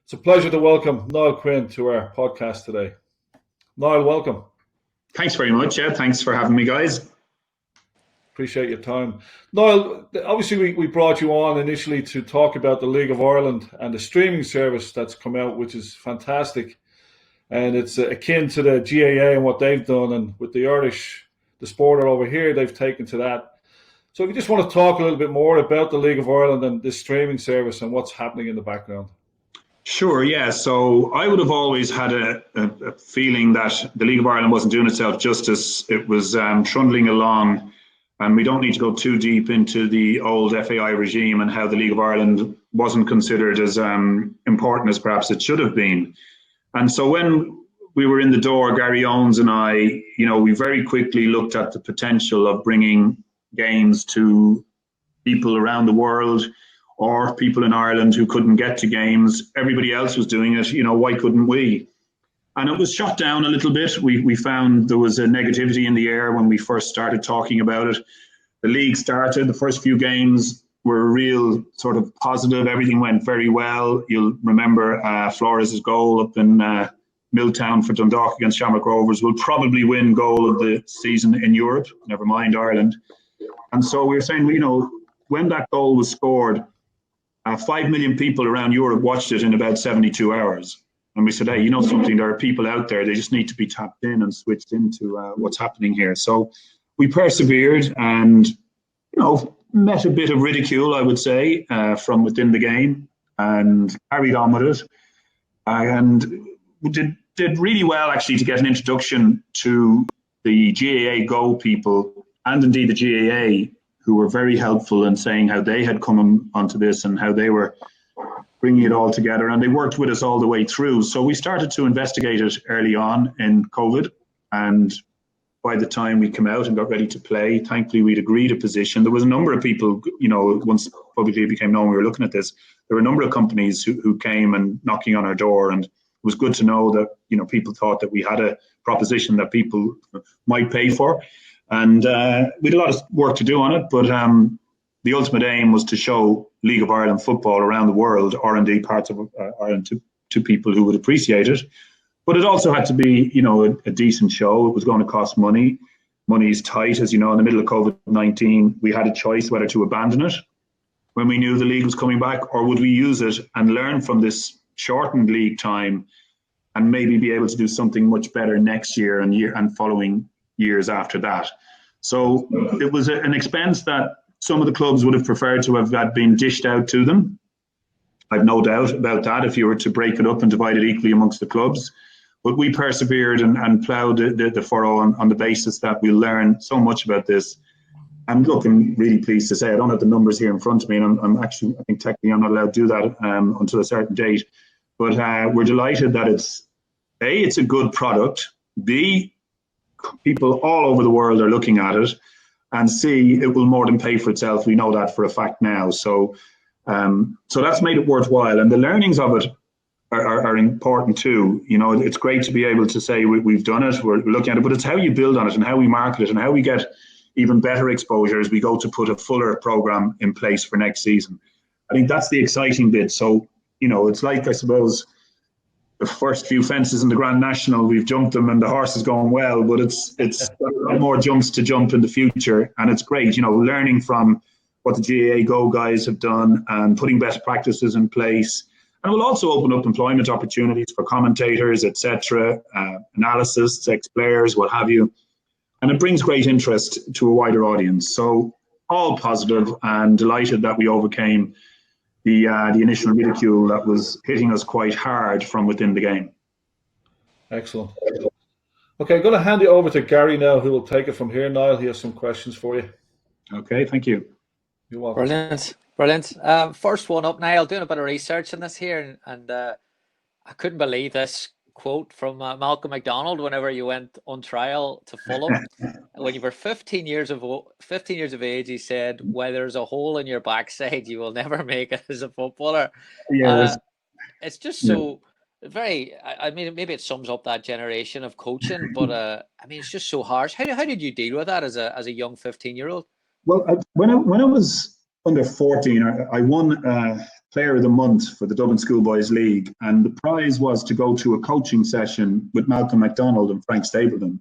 It's a pleasure to welcome Niall Quinn to our podcast today. Niall, welcome. Thanks very much. Yeah, thanks for having me, guys. Appreciate your time. Niall, obviously we brought you on initially to talk about the League of Ireland and the streaming service that's come out, which is fantastic. And it's akin to the GAA and what they've done. And with the Irish, the sporter over here, they've taken to that. So if you just want to talk a little bit more about the League of Ireland and this streaming service and what's happening in the background. Sure, yeah. So I would have always had a feeling that the League of Ireland wasn't doing itself justice. It was trundling along, and we don't need to go too deep into the old FAI regime and how the League of Ireland wasn't considered as important as perhaps it should have been. And so when we were in the door, Gary Owens and I, we very quickly looked at the potential of bringing games to people around the world, or people in Ireland who couldn't get to games. Everybody else was doing it, why couldn't we? And it was shot down a little bit. We found there was a negativity in the air when we first started talking about it. The league started, the first few games were real sort of positive. Everything went very well. You'll remember Flores' goal up in Milltown for Dundalk against Shamrock Rovers will probably win goal of the season in Europe, never mind Ireland. And so we were saying, when that goal was scored, 5 million people around Europe watched it in about 72 hours. And we said, hey, something, there are people out there, they just need to be tapped in and switched into what's happening here. So we persevered and, met a bit of ridicule, I would say, from within the game, and carried on with it. And we did really well, actually, to get an introduction to the GAA Go people, and indeed the GAA, who were very helpful in saying how they had come onto this and how they were bringing it all together. And they worked with us all the way through. So we started to investigate it early on in COVID. And by the time we came out and got ready to play, thankfully we'd agreed a position. There was a number of people, once publicly it became known we were looking at this, there were a number of companies who came and knocking on our door. And it was good to know that, people thought that we had a proposition that people might pay for. And we had a lot of work to do on it, but the ultimate aim was to show League of Ireland football around the world, or indeed parts of Ireland, to people who would appreciate it. But it also had to be, a decent show. It was going to cost money. Money is tight, as you know. In the middle of COVID-19, we had a choice whether to abandon it when we knew the league was coming back, or would we use it and learn from this shortened league time and maybe be able to do something much better next year and following years after that. So it was an expense that some of the clubs would have preferred to have had been dished out to them. I've no doubt about that if you were to break it up and divide it equally amongst the clubs. But we persevered and ploughed the furrow on the basis that we'll learn so much about this. And look, I'm really pleased to say I don't have the numbers here in front of me, and I'm actually, I think technically I'm not allowed to do that until a certain date. But we're delighted that it's a good product. B, people all over the world are looking at it, and C, it will more than pay for itself. We know that for a fact now. So that's made it worthwhile, and the learnings of it are important too. It's great to be able to say we've done it, we're looking at it, but it's how you build on it and how we market it and how we get even better exposure as we go to put a fuller program in place for next season. I think that's the exciting bit. So, it's like, I suppose, the first few fences in the Grand National, we've jumped them and the horse is going well, but it's more jumps to jump in the future. And it's great, learning from what the GAA Go guys have done and putting best practices in place. And it will also open up employment opportunities for commentators, etc., analysts, ex-players, what have you. And it brings great interest to a wider audience. So all positive, and delighted that we overcame the initial ridicule that was hitting us quite hard from within the game. Excellent. Okay, I'm going to hand it over to Gary now, who will take it from here. Niall, he has some questions for you. Okay, thank you. You're welcome. Brilliant. First one up, Niall, doing a bit of research on this here, and I couldn't believe this quote from Malcolm MacDonald whenever you went on trial to Fulham. When you were 15 years of age, he said, "Where there's a hole in your backside, you will never make it as a footballer." Yeah, it's just so very. I mean, maybe it sums up that generation of coaching, but I mean, it's just so harsh. How did you deal with that as a young 15-year-old? Well, when I was under 14, I won Player of the Month for the Dublin Schoolboys League, and the prize was to go to a coaching session with Malcolm MacDonald and Frank Stapleton.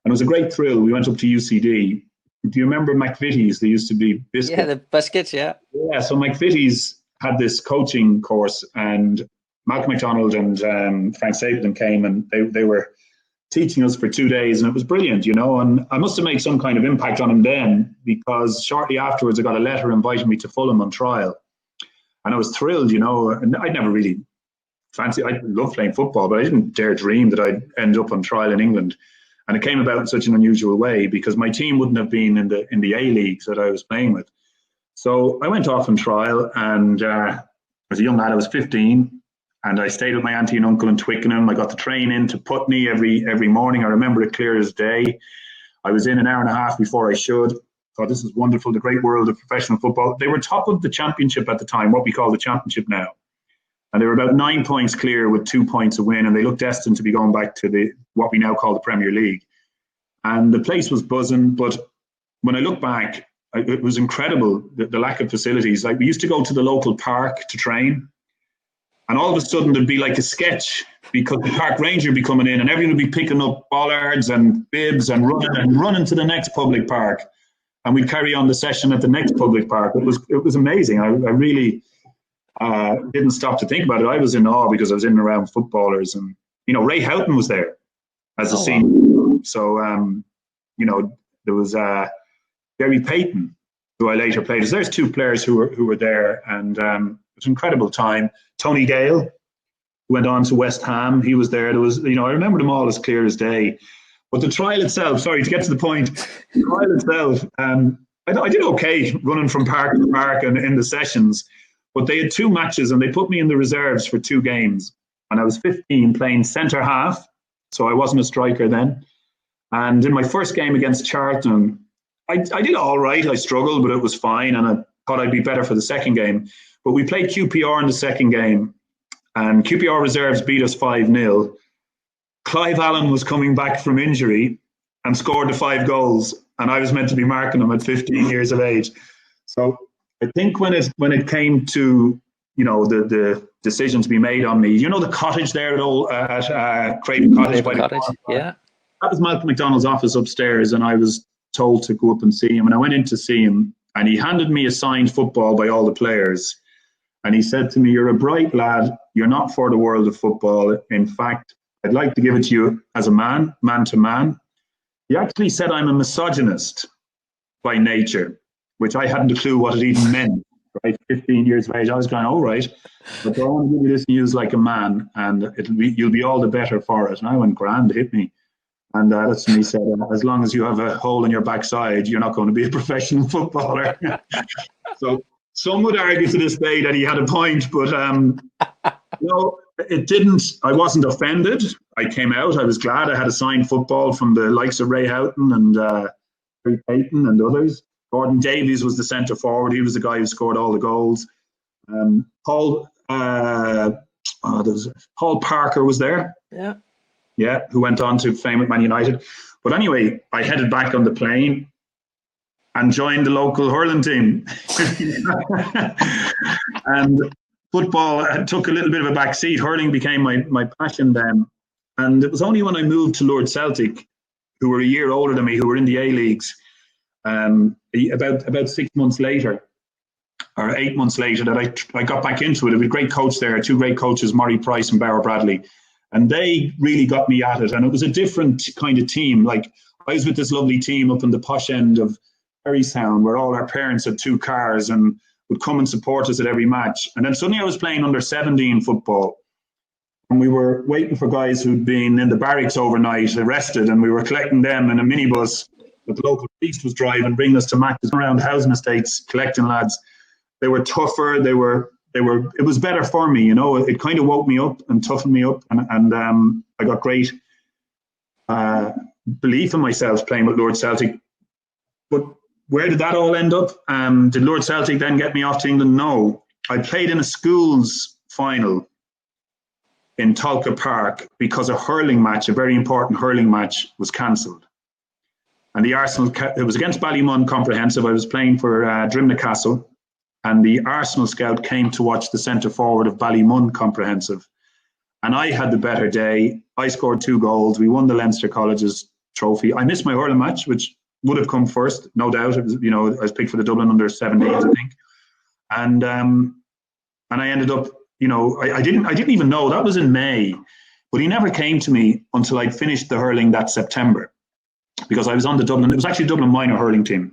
And it was a great thrill. We went up to UCD. Do you remember McVitie's? They used to be biscuits. Yeah, the biscuits, yeah. Yeah, so McVitie's had this coaching course, and Malcolm MacDonald and Frank Stapleton came, and they were teaching us for 2 days, and it was brilliant, and I must have made some kind of impact on him then, because shortly afterwards I got a letter inviting me to Fulham on trial. And I was thrilled, and I'd never really I love playing football, but I didn't dare dream that I'd end up on trial in England. And it came about in such an unusual way because my team wouldn't have been in the A leagues that I was playing with. So I went off on trial, and as a young lad, I was 15, and I stayed with my auntie and uncle in Twickenham. I got the train into Putney every morning. I remember it clear as day. I was in an hour and a half before I should. Thought this is wonderful, the great world of professional football. They were top of the championship at the time, what we call the championship now. And they were about 9 points clear with 2 points a win, and they looked destined to be going back to what we now call the Premier League. And the place was buzzing, but when I look back, it was incredible, the lack of facilities. Like, we used to go to the local park to train, and all of a sudden there'd be like a sketch because the park ranger would be coming in, and everyone would be picking up bollards and bibs and running to the next public park. And we'd carry on the session at the next public park. It was amazing. I really didn't stop to think about it. I was in awe because I was in and around footballers, and Ray Houghton was there as a senior. Wow. So there was Gary Payton, who I later played. There's 2 players who were there, and it was an incredible time. Tony Gale, who went on to West Ham, he was there. There was, I remember them all as clear as day. But the trial itself, sorry, to get to the point, the trial itself, I did okay running from park to park and in the sessions, but they had 2 matches and they put me in the reserves for 2 games. And I was 15 playing centre half, so I wasn't a striker then. And in my first game against Charlton, I did all right. I struggled, but it was fine, and I thought I'd be better for the second game. But we played QPR in the second game, and QPR reserves beat us 5-0. Clive Allen was coming back from injury and scored the 5 goals, and I was meant to be marking him at 15 years of age. So I think when it came to the decision to be made on me, the cottage there at Craven Cottage, yeah, that was Malcolm MacDonald's office upstairs, and I was told to go up and see him. And I went in to see him, and he handed me a signed football by all the players, and he said to me, "You're a bright lad. You're not for the world of football. In fact, I'd like to give it to you as a man to man." He actually said I'm a misogynist by nature, which I hadn't a clue what it even meant, right? 15 years of age. I was going, all right, but I want to give you this news like a man, and you'll be all the better for it. And I went, grand, hit me. And that's when he said, as long as you have a hole in your backside, you're not going to be a professional footballer. So some would argue to this day that he had a point, but it didn't. I wasn't offended. I came out. I was glad. I had a signed football from the likes of Ray Houghton and Gary Payton and others. Gordon Davies was the centre forward. He was the guy who scored all the goals. Paul Parker was there. Yeah, who went on to fame at Man United. But anyway, I headed back on the plane and joined the local hurling team. And football took a little bit of a back seat. Hurling became my passion then. And it was only when I moved to Lord Celtic, who were a year older than me, who were in the A-Leagues, about 6 months later, or 8 months later, that I got back into it. It was a great coach there, 2 great coaches, Murray Price and Barrow Bradley. And they really got me at it. And it was a different kind of team. Like, I was with this lovely team up in the posh end of Perrystown, where all our parents had 2 cars and would come and support us at every match. And then suddenly I was playing under 17 football. And we were waiting for guys who'd been in the barracks overnight, arrested, and we were collecting them in a minibus that the local police was driving, bringing us to matches around housing estates, collecting lads. They were tougher. It was better for me, It kind of woke me up and toughened me up, and I got great belief in myself playing with Lord Celtic. But where did that all end up? Did Lord Celtic then get me off to England? No. I played in a schools final in Tolka Park because a hurling match, a very important hurling match, was cancelled. And the Arsenal, it was against Ballymun Comprehensive. I was playing for Drimna Castle. and the Arsenal scout came to watch the centre forward of Ballymun Comprehensive. And I had the better day. I scored 2 goals. We won the Leinster Colleges trophy. I missed my hurling match, which would have come first, no doubt. It was, I was picked for the Dublin under-17s, I think. And I ended up, I didn't even know. That was in May. But he never came to me until I'd finished the hurling that September, because I was on the Dublin. It was actually a Dublin minor hurling team.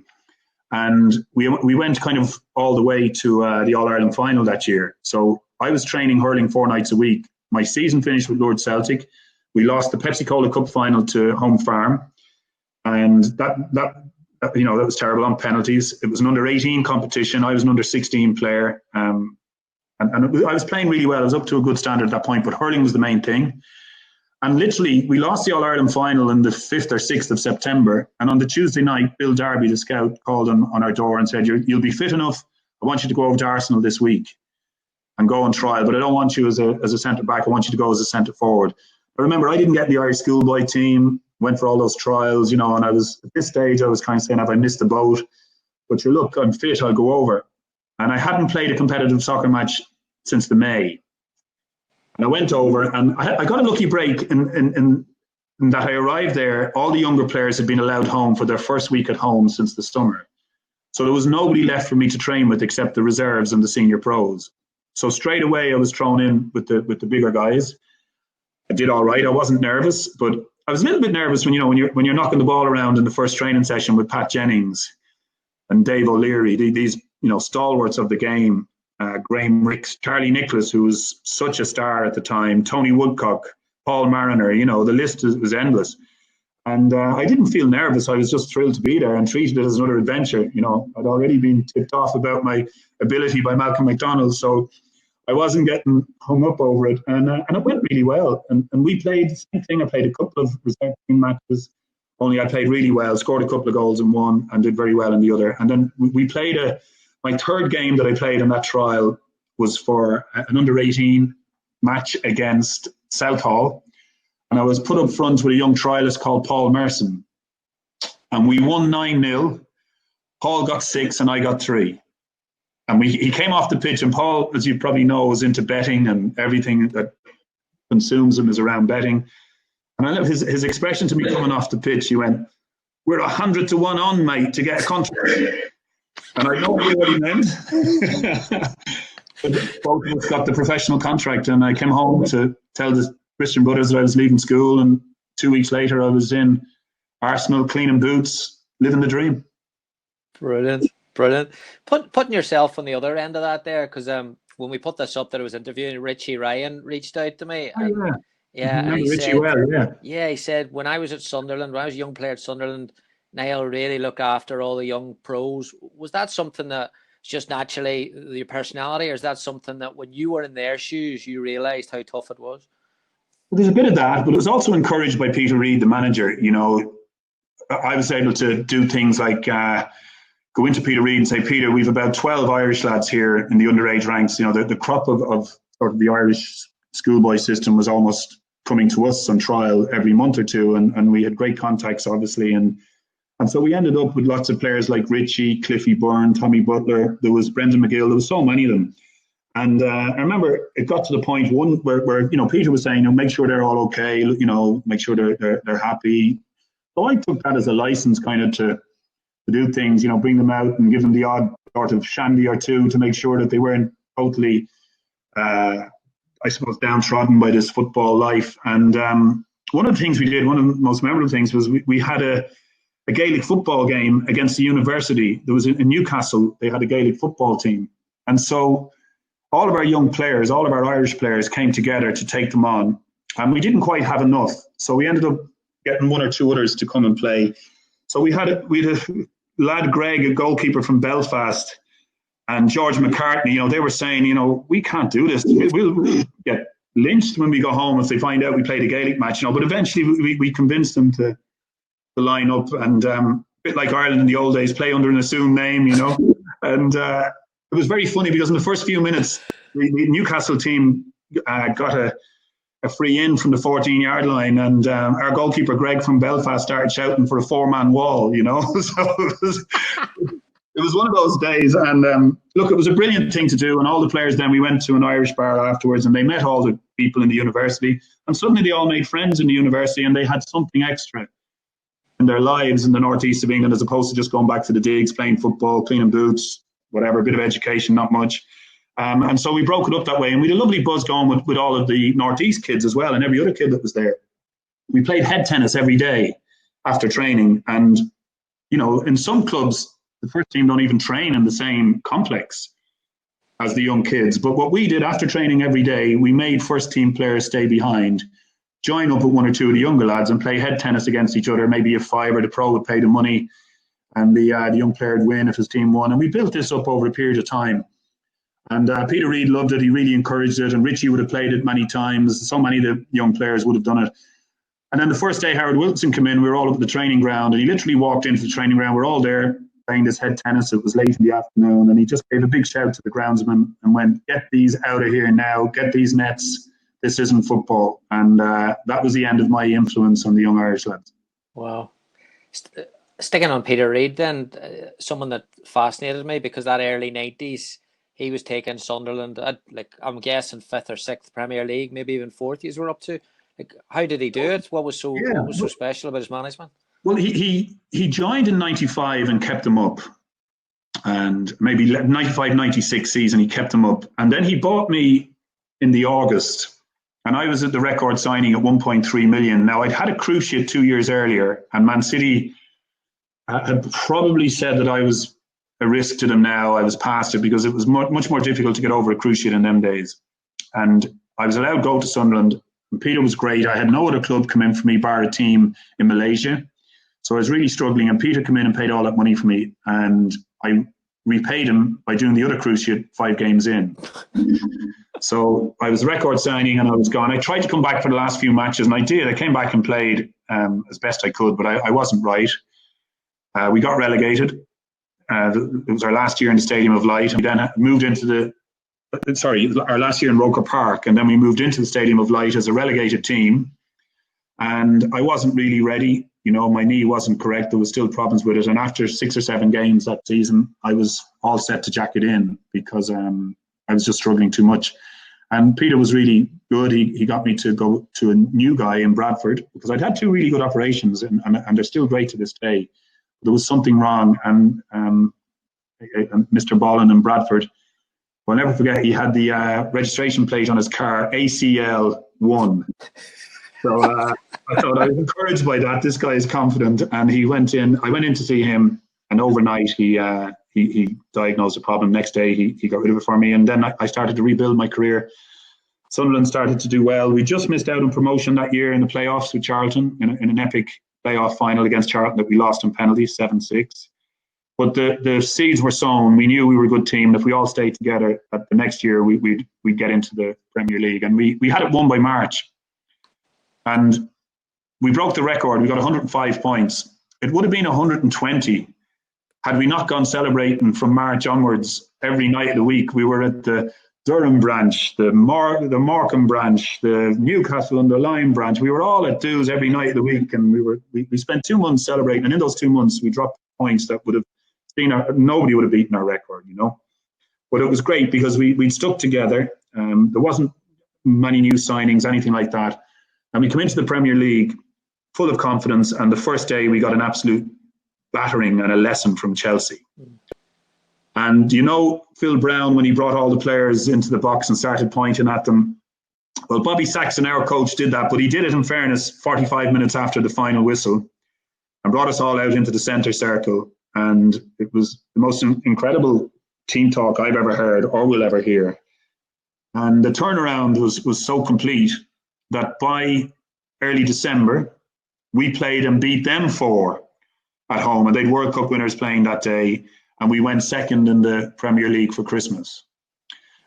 And we went kind of all the way to the All-Ireland final that year. So I was training hurling 4 nights a week. My season finished with Lourdes Celtic. We lost the Pepsi-Cola Cup final to Home Farm. And that was terrible on penalties. It was an under-18 competition. I was an under-16 player. And I was playing really well. I was up to a good standard at that point, but hurling was the main thing. And literally, we lost the All-Ireland final on the 5th or 6th of September. And on the Tuesday night, Bill Darby, the scout, called on our door and said, you'll be fit enough. I want you to go over to Arsenal this week and go on trial. But I don't want you as a centre-back. I want you to go as a centre-forward. I remember I didn't get the Irish schoolboy team, went for all those trials, and I was, at this stage, I was kind of saying, have I missed the boat? But look, I'm fit, I'll go over. And I hadn't played a competitive soccer match since the May. And I went over, and I got a lucky break in that I arrived there. All the younger players had been allowed home for their first week at home since the summer. So there was nobody left for me to train with except the reserves and the senior pros. So straight away I was thrown in with the bigger guys. I did all right. I wasn't nervous, but I was a little bit nervous when you're knocking the ball around in the first training session with Pat Jennings and Dave O'Leary, these stalwarts of the game. Graham Ricks, Charlie Nicholas, who was such a star at the time, Tony Woodcock, Paul Mariner, the list was endless. And I didn't feel nervous. I was just thrilled to be there and treated it as another adventure. I'd already been tipped off about my ability by Malcolm MacDonald, so I wasn't getting hung up over it. And it went really well. And we played the same thing. I played a couple of reserve team matches, only I played really well, scored a couple of goals in one and did very well in the other. And then we played my third game that I played in that trial was for an under-18 match against Southall. And I was put up front with a young trialist called Paul Merson. And we won 9-0. Paul got 6 and I got 3. And he came off the pitch, and Paul, as you probably know, is into betting, and everything that consumes him is around betting. And I love his expression to me coming off the pitch. He went, "We're 100 to 1 on, mate, to get a contract." And I no idea what he meant. But both of us got the professional contract, and I came home to tell the Christian brothers that I was leaving school, and 2 weeks later I was in Arsenal, cleaning boots, living the dream. Brilliant. Putting yourself on the other end of that there, because when we put this up that I was interviewing, Richie Ryan reached out to me. And, and he said, he said, when I was at Sunderland, when I was a young player at Sunderland, Niall really looked after all the young pros. Was that something that just naturally your personality, or is that something that when you were in their shoes, you realised how tough it was? Well, there's a bit of that, but it was also encouraged by Peter Reid, the manager. I was able to do things like go into Peter Reid and say, Peter, we've about 12 Irish lads here in the underage ranks. The crop of sort of the Irish schoolboy system was almost coming to us on trial every month or two, and we had great contacts, obviously, and so we ended up with lots of players like Richie, Cliffy Byrne, Tommy Butler. There was Brendan McGill. There was so many of them. And I remember it got to the point where Peter was saying, make sure they're all okay, make sure they're happy. So I took that as a license kind of to do things, bring them out and give them the odd sort of shandy or two to make sure that they weren't totally, I suppose, downtrodden by this football life. And one of the things we did, one of the most memorable things, was we had a Gaelic football game against the university. There was in Newcastle, they had a Gaelic football team. And so all of our young players, all of our Irish players came together to take them on. And we didn't quite have enough. So we ended up getting one or two others to come and play. So we had a lad, Greg, a goalkeeper from Belfast, and George McCartney. They were saying, we can't do this. We'll get lynched when we go home if they find out we played a Gaelic match. But eventually we convinced them to line up, and a bit like Ireland in the old days, play under an assumed name, And it was very funny because in the first few minutes, the Newcastle team got a free in from the 14-yard line, and our goalkeeper Greg from Belfast started shouting for a 4-man wall, So it was one of those days. And look, it was a brilliant thing to do. And all the players, then we went to an Irish bar afterwards, and they met all the people in the university. And suddenly they all made friends in the university, and they had something extra in their lives in the northeast of England, as opposed to just going back to the digs, playing football, cleaning boots, whatever, a bit of education, not much. And so we broke it up that way. And we had a lovely buzz going with all of the northeast kids as well, and every other kid that was there. We played head tennis every day after training. And, you know, in some clubs, the first team don't even train in the same complex as the young kids. But what we did after training every day, we made first team players stay behind, join up with one or two of the younger lads and play head tennis against each other. Maybe a fiver, the pro would pay the money, and the young player would win if his team won. And we built this up over a period of time. And Peter Reid loved it. He really encouraged it. And Richie would have played it many times. So many of the young players would have done it. And then the first day Howard Wilson came in, we were all up at the training ground, and he literally walked into the training ground. We're all there playing this head tennis. It was late in the afternoon, and he just gave a big shout to the groundsman and went, "Get these out of here now. Get these nets. This isn't football." And that was the end of my influence on the young Irish lads. Wow. Sticking on Peter Reid then, someone that fascinated me, because that early 90s, he was taking Sunderland at, like, I'm guessing 5th or 6th Premier League, maybe even 4th you were up to. Like, how did he do it? What was so special about his management? Well, he joined in 95 and kept them up. And maybe 95, 96 season, he kept them up. And then he bought me in the August. And I was at the record signing at 1.3 million. Now, I'd had a cruciate 2 years earlier, and Man City had probably said that I was a risk to them now. I was past it because it was much more difficult to get over a cruciate in them days. And I was allowed to go to Sunderland. And Peter was great. I had no other club come in for me, bar a team in Malaysia. So I was really struggling. And Peter came in and paid all that money for me. And I repaid him by doing the other cruciate 5 games in. So I was record signing and I was gone. I tried to come back for the last few matches, and I did. I came back and played as best I could, but I wasn't right. We got relegated. It was our last year in the Stadium of Light. And we then moved into our last year in Roker Park. And then we moved into the Stadium of Light as a relegated team. And I wasn't really ready. You know, my knee wasn't correct. There was still problems with it. And after 6 or 7 games that season, I was all set to jack it in because I was just struggling too much. And Peter was really good. He got me to go to a new guy in Bradford because I'd had 2 really good operations, and they're still great to this day. There was something wrong, and Mr. Ballin in Bradford, I'll never forget, he had the registration plate on his car, ACL1. So I thought I was encouraged by that. This guy is confident, and he went in. I went in to see him, and overnight he diagnosed the problem. Next day he got rid of it for me, and then I started to rebuild my career. Sunderland started to do well. We just missed out on promotion that year in the playoffs with Charlton in an epic playoff final against Charlton that we lost on penalties 7-6. But the seeds were sown. We knew we were a good team, and if we all stayed together, the next year we'd get into the Premier League, and we had it won by March. And we broke the record. We got 105 points. It would have been 120 had we not gone celebrating from March onwards every night of the week. We were at the Durham branch, the Morecambe branch, the Newcastle under Lyme branch. We were all at dues every night of the week, and we spent 2 months celebrating. And in those 2 months, we dropped points that would have nobody would have beaten our record, you know. But it was great because we'd stuck together. There wasn't many new signings, anything like that. And we come into the Premier League full of confidence, and the first day we got an absolute battering and a lesson from Chelsea. And you know, Phil Brown, when he brought all the players into the box and started pointing at them, well, Bobby Saxon, our coach, did that, but he did it, in fairness, 45 minutes after the final whistle, and brought us all out into the centre circle. And it was the most incredible team talk I've ever heard or will ever hear. And the turnaround was so complete that by early December, we played and beat them 4 at home, and they'd World Cup winners playing that day, and we went second in the Premier League for Christmas.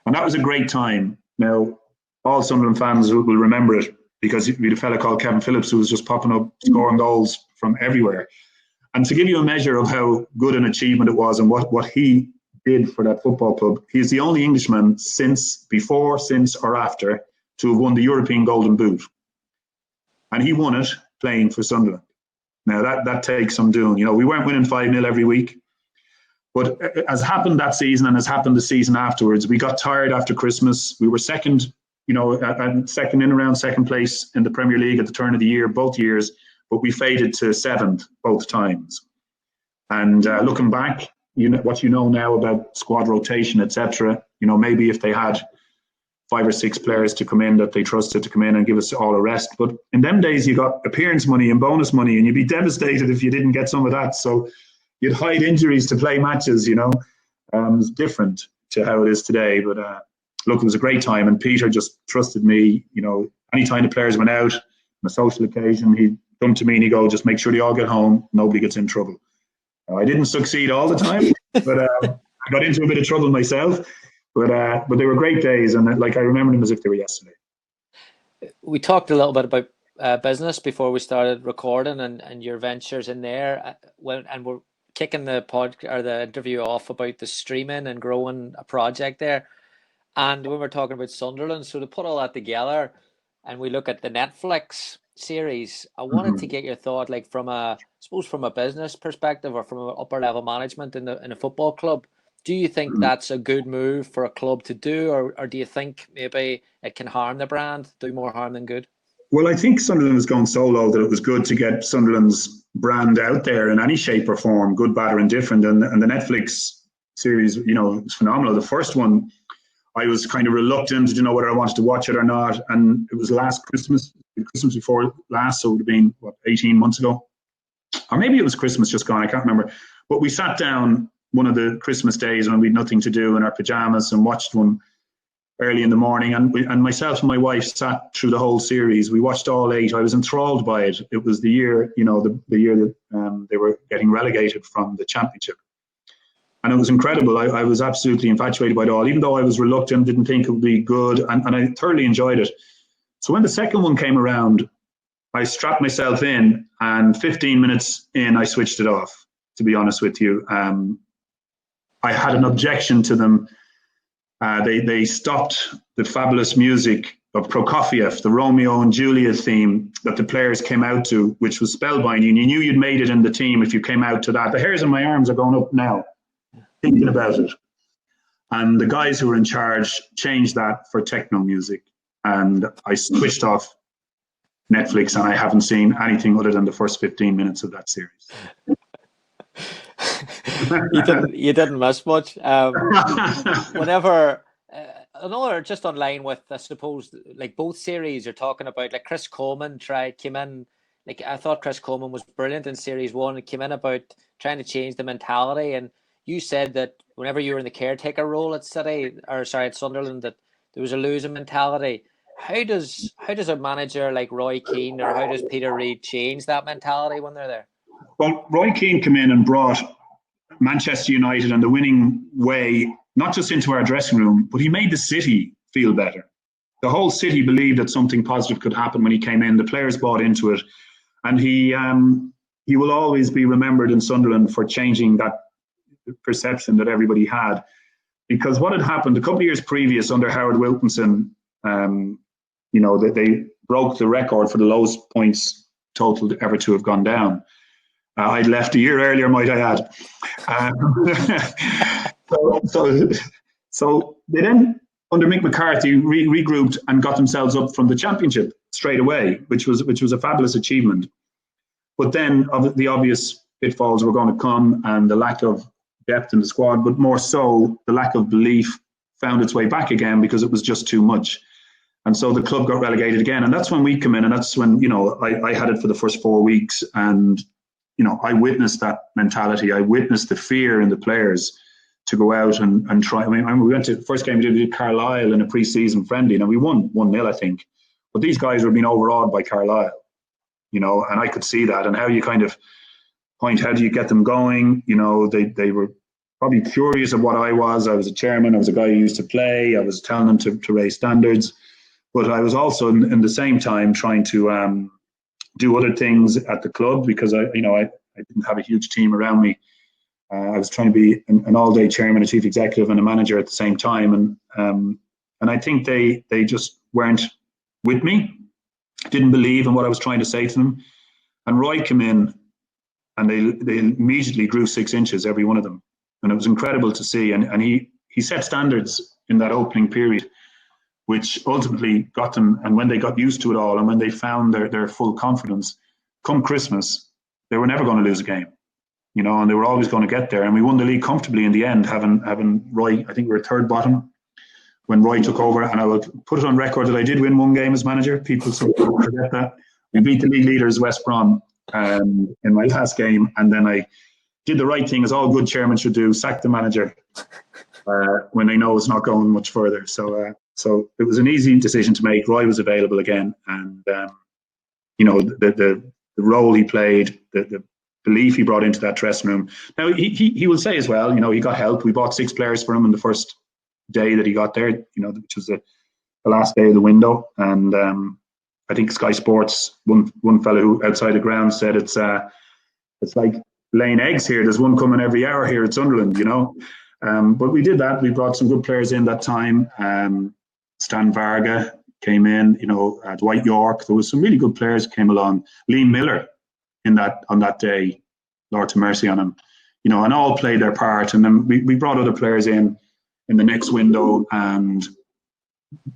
And that was a great time. Now, all Sunderland fans will remember it because we had a fella called Kevin Phillips who was just popping up, scoring goals from everywhere. And to give you a measure of how good an achievement it was and what he did for that football club, he's the only Englishman since or after to have won the European Golden Boot. And he won it playing for Sunderland. Now, that takes some doing. You know, we weren't winning 5-0 every week, But as happened that season and has happened the season afterwards, we got tired after Christmas. We were second, second in around second place in the Premier League at the turn of the year, both years, but we faded to seventh both times. And looking back, what you know now about squad rotation, etc. Maybe if they had 5 or 6 players to come in that they trusted to come in and give us all a rest. But in them days, you got appearance money and bonus money, and you'd be devastated if you didn't get some of that. So you'd hide injuries to play matches. It's different to how it is today. But look, it was a great time, and Peter just trusted me. Anytime the players went out on a social occasion, he'd come to me and he'd go, "Just make sure they all get home. Nobody gets in trouble." I didn't succeed all the time, but I got into a bit of trouble myself. But they were great days, and I remember them as if they were yesterday. We talked a little bit about business before we started recording, and your ventures in there. And we're kicking the interview off about the streaming and growing a project there. And when we're talking about Sunderland, so to put all that together, and we look at the Netflix series, I wanted to get your thought, from a business perspective or from an upper level management in a football club. Do you think that's a good move for a club to do, or do you think maybe it can harm the brand, do more harm than good? Well, I think Sunderland was going so low that it was good to get Sunderland's brand out there in any shape or form, good, bad, or indifferent. And the Netflix series, was phenomenal. The first one, I was kind of reluctant to know whether I wanted to watch it or not. And it was last Christmas before last, so it would have been, 18 months ago? Or maybe it was Christmas just gone, I can't remember. But we sat down one of the Christmas days when we had nothing to do in our pajamas and watched one early in the morning, and myself and my wife sat through the whole series. We watched all 8. I was enthralled by it. It was the year, the year that they were getting relegated from the championship, and it was incredible. I was absolutely infatuated by it all, even though I was reluctant, didn't think it would be good, and I thoroughly enjoyed it. So when the second one came around, I strapped myself in, and 15 minutes in, I switched it off, to be honest with you. I had an objection to them. They stopped the fabulous music of Prokofiev, the Romeo and Juliet theme that the players came out to, which was spellbinding. You knew you'd made it in the team if you came out to that. The hairs on my arms are going up now, thinking about it. And the guys who were in charge changed that for techno music. And I switched off Netflix, and I haven't seen anything other than the first 15 minutes of that series. You didn't miss much. Whenever another, just online with, I suppose, both series you're talking about, Chris Coleman came in. I thought Chris Coleman was brilliant in series 1. It came in about trying to change the mentality, and you said that whenever you were in the caretaker role at Sunderland, that there was a losing mentality. How does a manager like Roy Keane or how does Peter Reid change that mentality when they're there? Well, Roy Keane came in and brought Manchester United and the winning way, not just into our dressing room, but he made the city feel better. The whole city believed that something positive could happen when he came in. The players bought into it. And he will always be remembered in Sunderland for changing that perception that everybody had. Because what had happened a couple of years previous under Howard Wilkinson, that they broke the record for the lowest points total ever to have gone down. I'd left a year earlier, might I add. So they then, under Mick McCarthy, regrouped and got themselves up from the championship straight away, which was a fabulous achievement. But then the obvious pitfalls were going to come, and the lack of depth in the squad, but more so the lack of belief found its way back again because it was just too much. And so the club got relegated again. And that's when we come in, and that's when, I had it for the first 4 weeks, and I witnessed that mentality. I witnessed the fear in the players to go out and try. I mean, we went to the first game we did Carlisle in a pre-season friendly, and we won 1-0, I think. But these guys were being overawed by Carlisle, and I could see that. And how you kind of how do you get them going? They were probably curious of what I was. I was a chairman. I was a guy who used to play. I was telling them to raise standards. But I was also in the same time trying to do other things at the club because I didn't have a huge team around me. I was trying to be an all-day chairman, a chief executive, and a manager at the same time, and I think they just weren't with me, didn't believe in what I was trying to say to them. And Roy came in, and they immediately grew 6 inches, every one of them. and it was incredible to see. And he set standards in that opening period, which ultimately got them. And when they got used to it all, and when they found their full confidence, come Christmas, they were never going to lose a game, you know, and they were always going to get there. And we won the league comfortably in the end, having Roy. I think we were third bottom when Roy took over, and I will put it on record that I did win one game as manager. People sometimes forget that. We beat the league leaders, West Brom, in my last game, and then I did the right thing, as all good chairmen should do, sack the manager when they know it's not going much further. So it was an easy decision to make. Roy was available again, and you know, the role he played, the belief he brought into that dressing room. Now he will say as well, you know, he got help. We bought 6 players for him in the first day that he got there, you know, which was the last day of the window. And I think Sky Sports, one fellow who outside the ground said it's like laying eggs here. There's one coming every hour here at Sunderland, you know. But we did that. We brought some good players in that time. Stan Varga came in, you know, Dwight York. There was some really good players came along. Liam Miller on that day, Lord to mercy on him, you know, and all played their part. And then we brought other players in the next window, and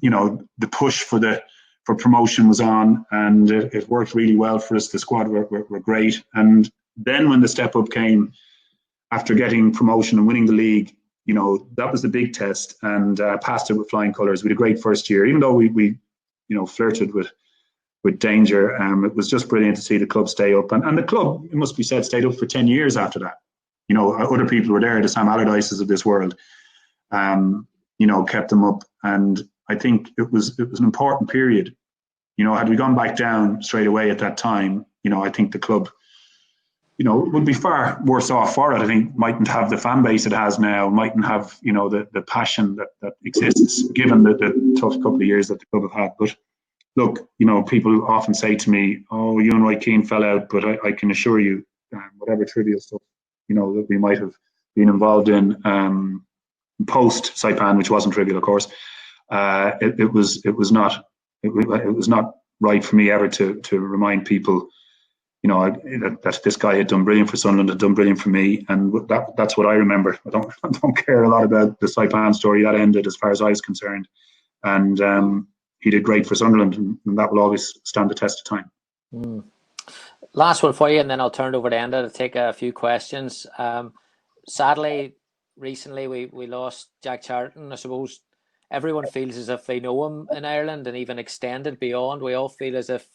you know, the push for promotion was on, and it worked really well for us. The squad were great. And then when the step up came after getting promotion and winning the league, you know, that was the big test, and passed it with flying colours. We had a great first year, even though we you know, flirted with danger. It was just brilliant to see the club stay up, and the club, it must be said, stayed up for 10 years after that. You know, other people were there, the Sam Allardyces of this world, you know, kept them up. And I think it was an important period. You know, had we gone back down straight away at that time, you know, I think the club, you know, would be far worse off for it. I think mightn't have the fan base it has now, mightn't have, you know, the passion that exists, given the tough couple of years that the club have had. But look, you know, people often say to me, oh, you and Roy Keane fell out, but I can assure you, whatever trivial stuff, you know, that we might have been involved in post Saipan, which wasn't trivial, of course, it was not right for me ever to remind people, you know, that this guy had done brilliant for Sunderland, had done brilliant for me, and that's what I remember. I don't care a lot about the Saipan story. That ended as far as I was concerned, and he did great for Sunderland, and that will always stand the test of time. Mm. Last one for you, and then I'll turn it over to Enda to take a few questions. Sadly, recently we lost Jack Charlton. I suppose everyone feels as if they know him in Ireland, and even extended beyond. We all feel as if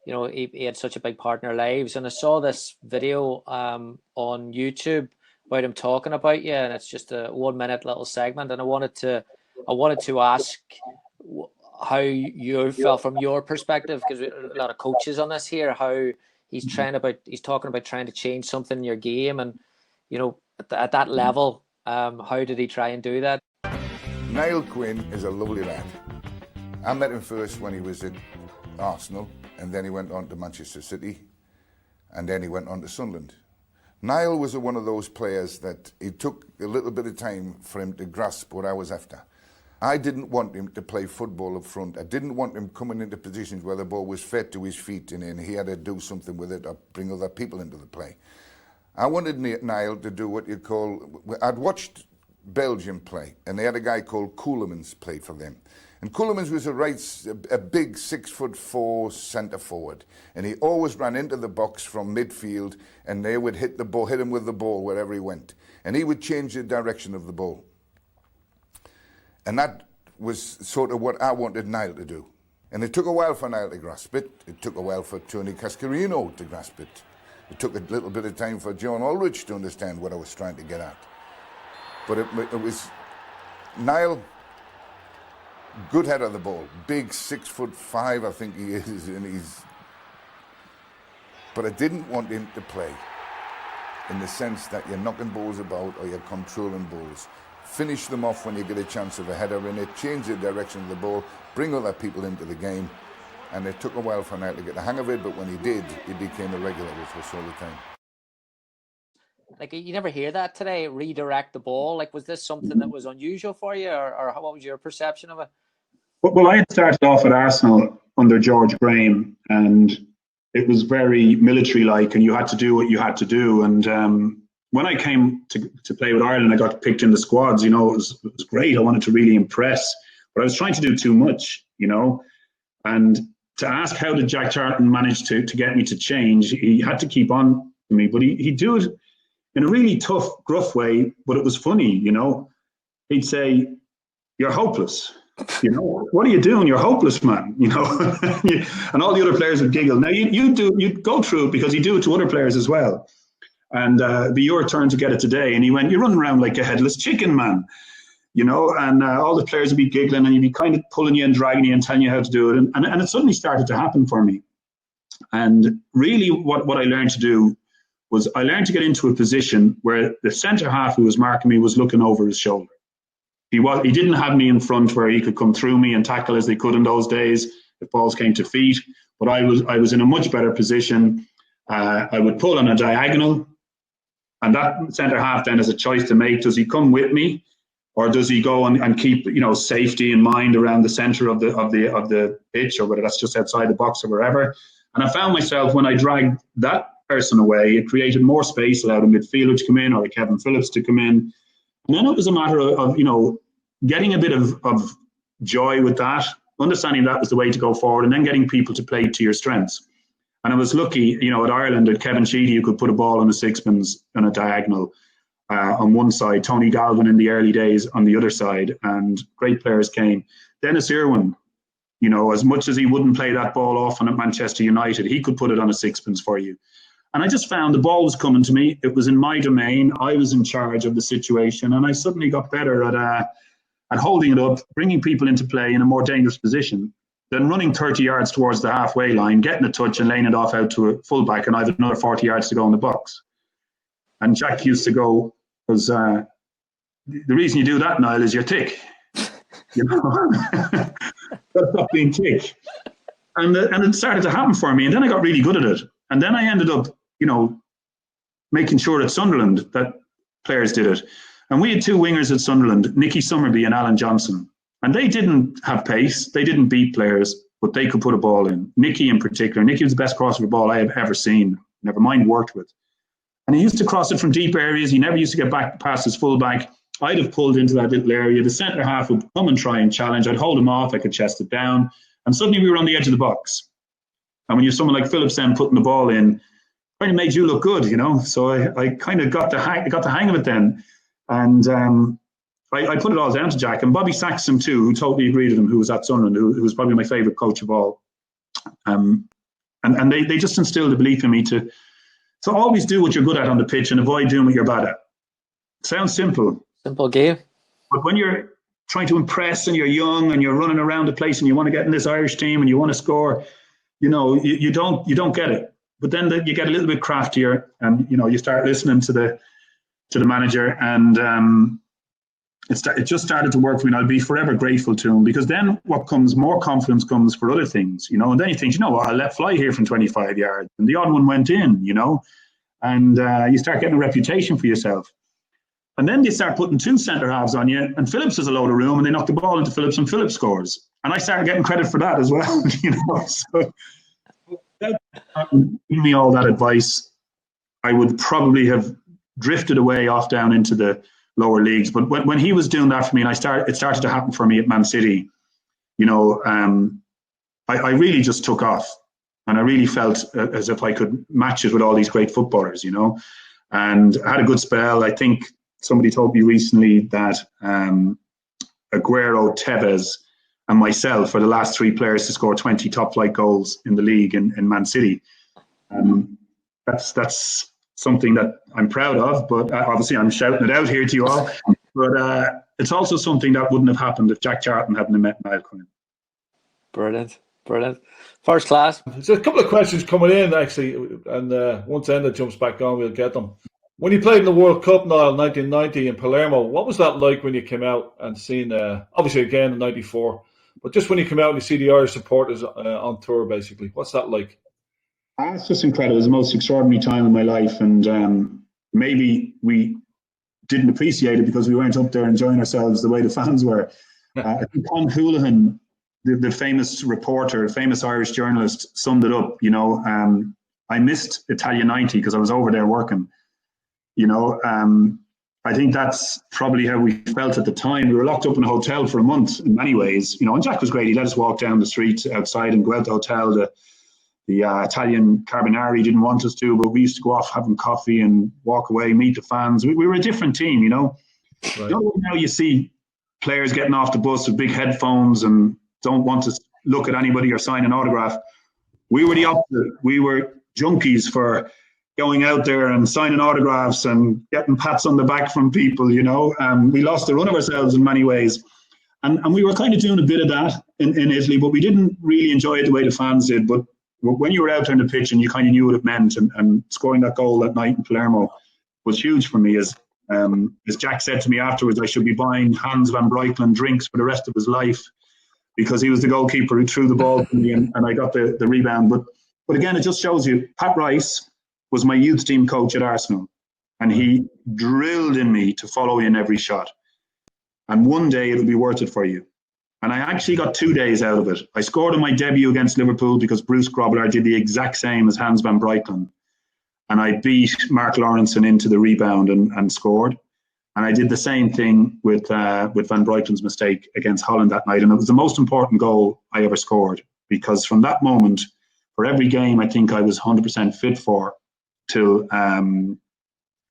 you know, he had such a big part in our lives. And I saw this video on YouTube about him talking about you, and it's just a 1 minute little segment. And I wanted to ask how you felt from your perspective, because a lot of coaches on this here, how he's talking about trying to change something in your game, and you know, at that level, how did he try and do that? Niall Quinn is a lovely lad. I met him first when he was at Arsenal, and then he went on to Manchester City, and then he went on to Sunderland. Niall was one of those players that it took a little bit of time for him to grasp what I was after. I didn't want him to play football up front. I didn't want him coming into positions where the ball was fed to his feet and he had to do something with it or bring other people into the play. I wanted Niall to do what you'd call, I'd watched Belgium play, and they had a guy called Koelemans played for them. And Koelemans was a big 6'4" centre forward, and he always ran into the box from midfield, and they would hit him with the ball wherever he went, and he would change the direction of the ball. And that was sort of what I wanted Niall to do. And it took a while for Niall to grasp it. It took a while for Tony Cascarino to grasp it. It took a little bit of time for John Ulrich to understand what I was trying to get at. But it was Niall, good head of the ball, big 6'5", I think he is, and but I didn't want him to play in the sense that you're knocking balls about or you're controlling balls. Finish them off when you get a chance of a header in it, change the direction of the ball, bring other people into the game. And it took a while for Niall to get the hang of it, but when he did, he became a regular with us all the time. Like, you never hear that today, redirect the ball. Like, was this something that was unusual for you, or what was your perception of it? Well, I had started off at Arsenal under George Graham, and it was very military-like, and you had to do what you had to do. And when I came to play with Ireland, I got picked in the squads. It was great. I wanted to really impress, but I was trying to do too much. And to ask how did Jack Charlton manage to get me to change, he had to keep on me, but he'd do it in a really tough, gruff way, but it was funny. He'd say, "You're hopeless. What are you doing? You're hopeless, man." And all the other players would giggle. Now you'd go through it because you do it to other players as well. And it'd be your turn to get it today. And he went, "You're running around like a headless chicken, man." And all the players would be giggling and he'd be kind of pulling you and dragging you and telling you how to do it. And it suddenly started to happen for me. And really what I learned to do was I learned to get into a position where the centre half who was marking me was looking over his shoulder. He didn't have me in front where he could come through me and tackle as they could in those days if balls came to feet. But I was in a much better position. I would pull on a diagonal, and that centre half then has a choice to make. Does he come with me, or does he go and keep safety in mind around the centre of the pitch, or whether that's just outside the box or wherever? And I found myself when I dragged that person away, it created more space, allowed a midfielder to come in or a Kevin Phillips to come in. And then it was a matter of getting a bit of joy with that, understanding that was the way to go forward, and then getting people to play to your strengths. And I was lucky, at Ireland, at Kevin Sheedy, who could put a ball on a sixpence on a diagonal on one side, Tony Galvin in the early days on the other side, and great players came. Dennis Irwin, as much as he wouldn't play that ball often at Manchester United, he could put it on a sixpence for you. And I just found the ball was coming to me. It was in my domain. I was in charge of the situation, and I suddenly got better at holding it up, bringing people into play in a more dangerous position than running 30 yards towards the halfway line, getting a touch and laying it off out to a fullback, and I have another 40 yards to go in the box. And Jack used to go, because the reason you do that, Niall, is you're thick. Gotta stop being thick. And it started to happen for me, and then I got really good at it. And then I ended up, making sure at Sunderland that players did it. And we had two wingers at Sunderland, Nicky Summerby and Alan Johnson. And they didn't have pace. They didn't beat players, but they could put a ball in. Nicky in particular. Nicky was the best crossover ball I have ever seen, never mind worked with. And he used to cross it from deep areas. He never used to get back past his fullback. I'd have pulled into that little area. The centre half would come and try and challenge. I'd hold him off. I could chest it down. And suddenly we were on the edge of the box. And when you have someone like Phillips then putting the ball in, kind of made you look good, So I kind of got the hang of it then. And I put it all down to Jack. And Bobby Saxon too, who totally agreed with him, who was at Sunderland, who was probably my favourite coach of all. And they just instilled a belief in me to always do what you're good at on the pitch and avoid doing what you're bad at. Sounds simple. Simple game. But when you're trying to impress and you're young and you're running around the place and you want to get in this Irish team and you want to score, you don't get it. But then you get a little bit craftier, and you start listening to the manager, and it just started to work for me. And I'll be forever grateful to him, because then more confidence comes for other things, and then you think, I'll let fly here from 25 yards, and the odd one went in, and you start getting a reputation for yourself. And then they start putting two centre halves on you, and Phillips has a load of room, and they knock the ball into Phillips, and Phillips scores. And I started getting credit for that as well, So without giving me all that advice, I would probably have drifted away off down into the lower leagues. But when he was doing that for me, and it started to happen for me at Man City, I really just took off, and I really felt as if I could match it with all these great footballers, and I had a good spell. I think somebody told me recently that Aguero, Tevez, and myself are the last three players to score 20 top-flight goals in the league in Man City. That's something that I'm proud of, but obviously I'm shouting it out here to you all. But it's also something that wouldn't have happened if Jack Charlton hadn't met Niall Quinn. Brilliant. First class. There's a couple of questions coming in, actually, and once Enda jumps back on, we'll get them. When you played in the World Cup, Niall, 1990 in Palermo, what was that like when you came out and seen, obviously again in 94, but just when you come out and you see the Irish supporters on tour, basically, what's that like? It's just incredible. It was the most extraordinary time in my life, and maybe we didn't appreciate it because we weren't up there enjoying ourselves the way the fans were. I think Con Houlihan, the famous reporter, famous Irish journalist, summed it up. I missed Italia 90 because I was over there working. I think that's probably how we felt at the time. We were locked up in a hotel for a month in many ways, and Jack was great. He let us walk down the street outside and go out the hotel. The Italian Carbonari didn't want us to, but we used to go off having coffee and walk away, meet the fans. We were a different team, Right. Now you see players getting off the bus with big headphones and don't want to look at anybody or sign an autograph. We were the opposite. We were junkies for going out there and signing autographs and getting pats on the back from people, we lost the run of ourselves in many ways. And we were kind of doing a bit of that in Italy, but we didn't really enjoy it the way the fans did. But when you were out there on the pitch and you kind of knew what it meant, and scoring that goal that night in Palermo was huge for me. As Jack said to me afterwards, I should be buying Hans van Breukelen drinks for the rest of his life, because he was the goalkeeper who threw the ball to me and I got the rebound. But again, it just shows you, Pat Rice was my youth team coach at Arsenal, and he drilled in me to follow in every shot. And one day it'll be worth it for you. And I actually got 2 days out of it. I scored in my debut against Liverpool because Bruce Grobbelaar did the exact same as Hans van Breukelen. And I beat Mark Lawrenson into the rebound and scored. And I did the same thing with Van Breuklen's mistake against Holland that night. And it was the most important goal I ever scored, because from that moment, for every game I think I was 100% fit for, till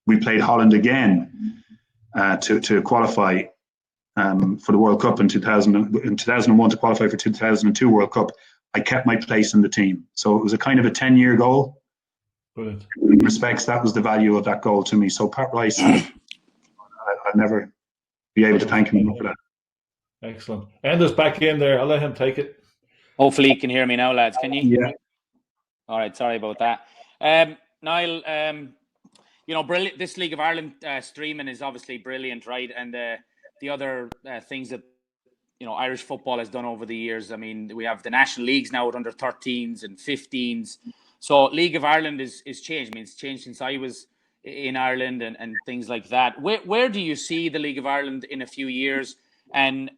we played Holland again to qualify for the World Cup in 2001 to qualify for 2002 World Cup. I kept my place in the team. So it was a kind of a 10-year goal. Brilliant. In respects, that was the value of that goal to me. So Pat Rice, I'll never be able to thank him enough for that. Excellent. Ender's back in there. I'll let him take it. Hopefully you can hear me now, lads. Can you? Yeah. All right. Sorry about that. Niall, brilliant. This League of Ireland streaming is obviously brilliant, right? And the other things that Irish football has done over the years. I mean, we have the national leagues now with under 13s and 15s. So League of Ireland is changed. I mean, it's changed since I was in Ireland and things like that. Where do you see the League of Ireland in a few years? And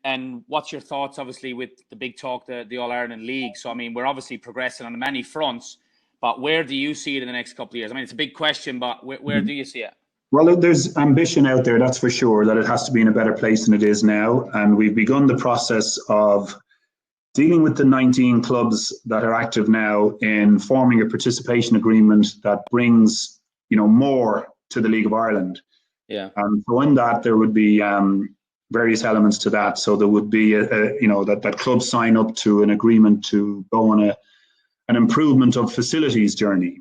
what's your thoughts, obviously, with the big talk, the All-Ireland League? So, I mean, we're obviously progressing on many fronts, but where do you see it in the next couple of years? I mean, it's a big question, but where do you see it? Well, there's ambition out there, that's for sure, that it has to be in a better place than it is now. And we've begun the process of dealing with the 19 clubs that are active now in forming a participation agreement that brings, more to the League of Ireland. Yeah. And so in that, there would be various elements to that. So there would be, that clubs sign up to an agreement to go on an improvement of facilities journey,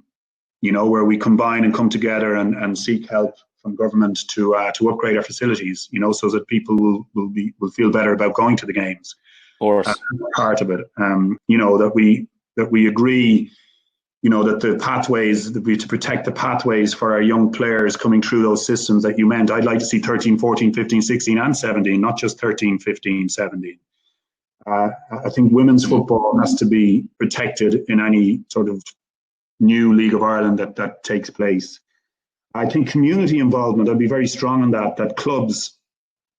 where we combine and come together and seek help from government to upgrade our facilities, so that people will feel better about going to the games. Of course. Part of it, that we agree, that the pathways, to protect the pathways for our young players coming through those systems that you meant. I'd like to see 13, 14, 15, 16 and 17, not just 13, 15, 17. I think women's football has to be protected in any sort of new League of Ireland that takes place. I think community involvement, I'd be very strong on that clubs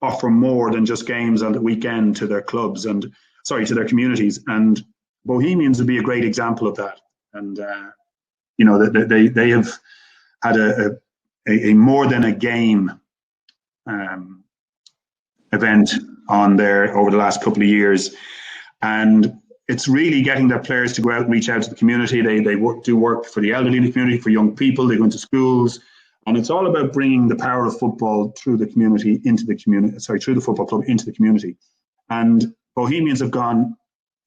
offer more than just games on the weekend to their clubs to their communities. And Bohemians would be a great example of that. And, they have had a more than a game event on there over the last couple of years. And it's really getting their players to go out and reach out to the community. They do work for the elderly in the community, for young people. They go into schools. And it's all about bringing the power of football through the community through the football club into the community. And Bohemians have gone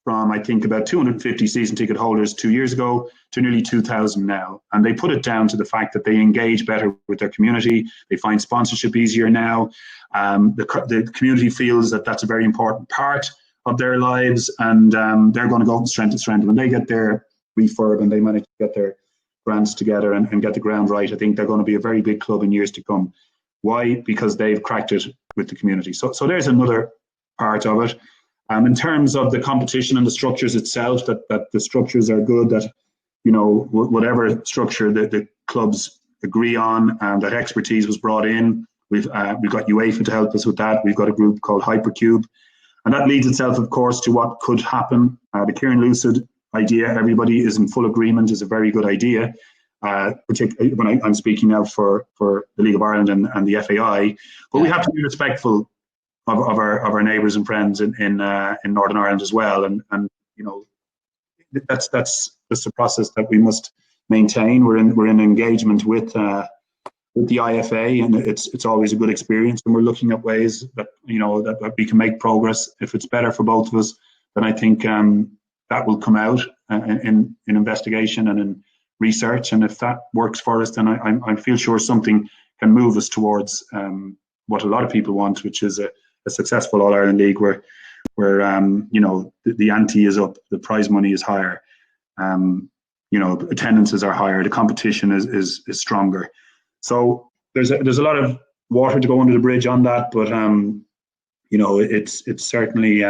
from, I think, about 250 season ticket holders 2 years ago to nearly 2,000 now. And they put it down to the fact that they engage better with their community. They find sponsorship easier now. The community feels that that's a very important part of their lives, and they're going to go from strength to strength. When they get their refurb and they manage to get their grants together and get the ground right, I think they're going to be a very big club in years to come. Why? Because they've cracked it with the community. So there's another part of it. In terms of the competition and the structures itself, that the structures are good, that, whatever structure the clubs agree on, and that expertise was brought in. We've got UEFA to help us with that. We've got a group called Hypercube. And that leads itself, of course, to what could happen. The Kieran Lucid idea, everybody is in full agreement, is a very good idea. particularly when I'm speaking now for the League of Ireland and the FAI. But we have to be respectful of our neighbours and friends in Northern Ireland as well, and that's the process that we must maintain. We're in engagement with the IFA, and it's always a good experience, and we're looking at ways that that we can make progress. If it's better for both of us, then I think that will come out in investigation and in research, and if that works for us, then I feel sure something can move us towards what a lot of people want, which is a successful All-Ireland League where the ante is up, the prize money is higher, attendances are higher, the competition is stronger. So there's a lot of water to go under the bridge on that, but it's certainly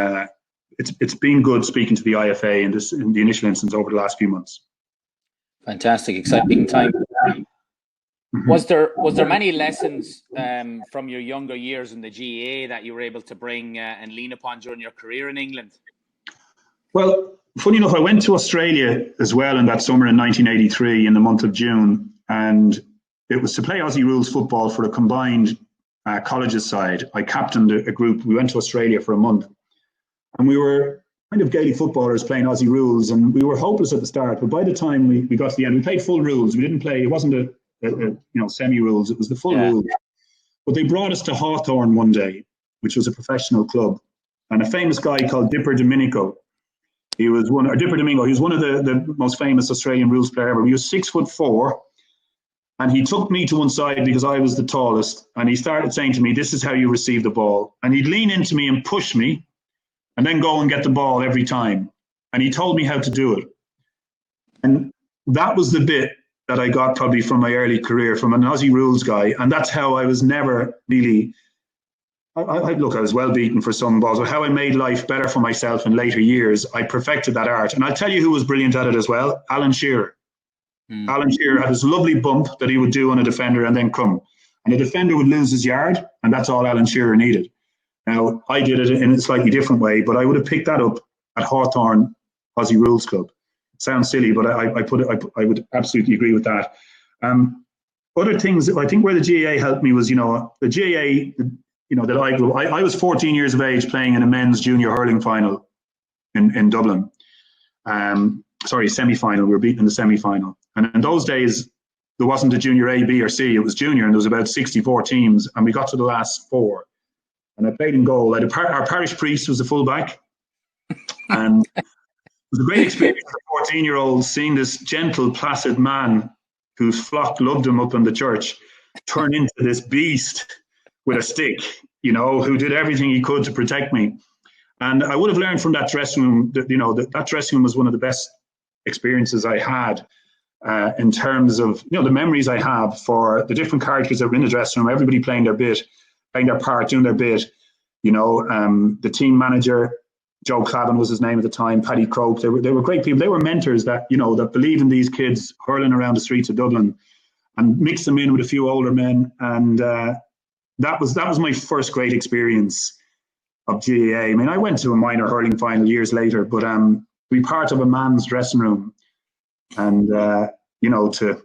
it's been good speaking to the IFA in the initial instance over the last few months. Fantastic, exciting time. Was there many lessons from your younger years in the GAA that you were able to bring and lean upon during your career in England? Well, funny enough, I went to Australia as well in that summer in 1983 in the month of June, and it was to play Aussie rules football for a combined colleges side. I captained a group. We went to Australia for a month, and we were kind of Gaelic footballers playing Aussie rules, and we were hopeless at the start. But by the time we got to the end, we played full rules. We didn't play. It wasn't a semi rules. It was the full rules. But they brought us to Hawthorn one day, which was a professional club, and a famous guy called Dipper Domingo. He was one of the most famous Australian rules player ever. He was 6'4", and he took me to one side because I was the tallest, and he started saying to me, "This is how you receive the ball." And he'd lean into me and push me, and then go and get the ball every time. And he told me how to do it. And that was the bit that I got probably from my early career from an Aussie rules guy. And that's how I was never really, I was well beaten for some balls, but how I made life better for myself in later years, I perfected that art. And I'll tell you who was brilliant at it as well, Alan Shearer. Alan Shearer had this lovely bump that he would do on a defender and then come. And the defender would lose his yard, and that's all Alan Shearer needed. Now, I did it in a slightly different way, but I would have picked that up at Hawthorn Aussie Rules Club. It sounds silly, but I would absolutely agree with that. Other things, I think where the GAA helped me was, the GAA, that I grew. I was 14 years of age playing in a men's junior hurling final in Dublin. Semi-final. We were beaten in the semi-final. And in those days, there wasn't a junior A, B, or C. It was junior, and there was about 64 teams, and we got to the last 4. And I played in goal. Our parish priest was a fullback. And it was a great experience for a 14-year-old seeing this gentle, placid man whose flock loved him up in the church turn into this beast with a stick, who did everything he could to protect me. And I would have learned from that dressing room that, that dressing room was one of the best experiences I had in terms of, the memories I have for the different characters that were in the dressing room, everybody playing their bit, playing their part, doing their bit. The team manager, Joe Clavin was his name at the time, Paddy Croak, they were great people. They were mentors that, that believed in these kids hurling around the streets of Dublin and mixed them in with a few older men. And that was my first great experience of GAA. I mean, I went to a minor hurling final years later, but to be part of a man's dressing room and, to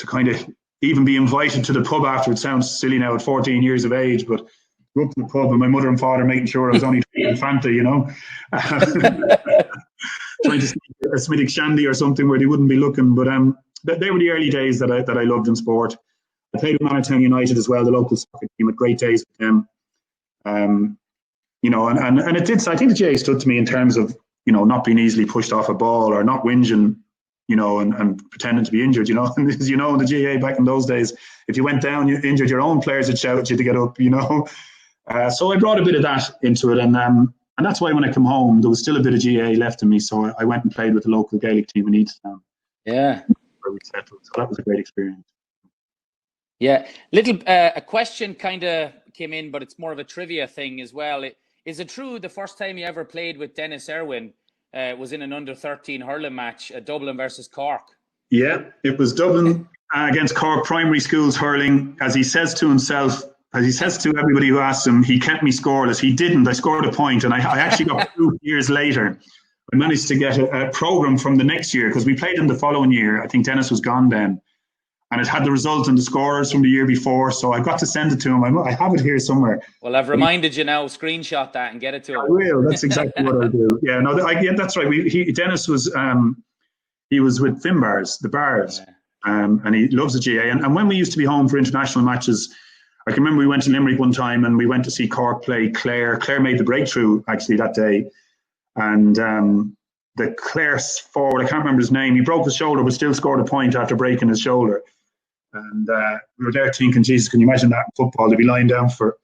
kind of even be invited to the pub after, it sounds silly now at 14 years of age, but go up to the pub and my mother and father making sure I was only drinking Fanta, trying to sneak a Smithwick Shandy or something where they wouldn't be looking. But they were the early days that I loved in sport. I played with Manitown United as well, the local soccer team, had great days with them. And it did. I think the GAA stood to me in terms of, not being easily pushed off a ball or not whinging, and pretending to be injured, And as in the GAA back in those days, if you went down, you injured, your own players would shout at you to get up, So I brought a bit of that into it. And that's why when I come home, there was still a bit of GAA left in me. So I went and played with the local Gaelic team in Easttown. Yeah. Where we settled. So that was a great experience. Yeah. A question kind of came in, but it's more of a trivia thing as well. Is it true the first time you ever played with Dennis Irwin was in an under-13 hurling match at Dublin versus Cork? Yeah, it was Dublin against Cork primary schools hurling. As he says to himself, as he says to everybody who asks him, he kept me scoreless. He didn't. I scored a point, and I actually got 2 years later. I managed to get a programme from the next year because we played him the following year. I think Dennis was gone then. and it had the result and the scores from the year before. So I got to send it to him. I have it here somewhere. Well, I've reminded you now. Screenshot that and get it to him. I will. That's exactly what I'll do. Yeah, no, that's right. Dennis was he was with Finbars, the bars, and he loves the GA. And when we used to be home for international matches, I can remember we went to Limerick one time and we went to see Cork play Clare. Clare made the breakthrough actually that day, and the Clare forward, I can't remember his name. He broke his shoulder, but still scored a point after breaking his shoulder. And we were there thinking, Jesus, can you imagine that in football? They'd be lying down for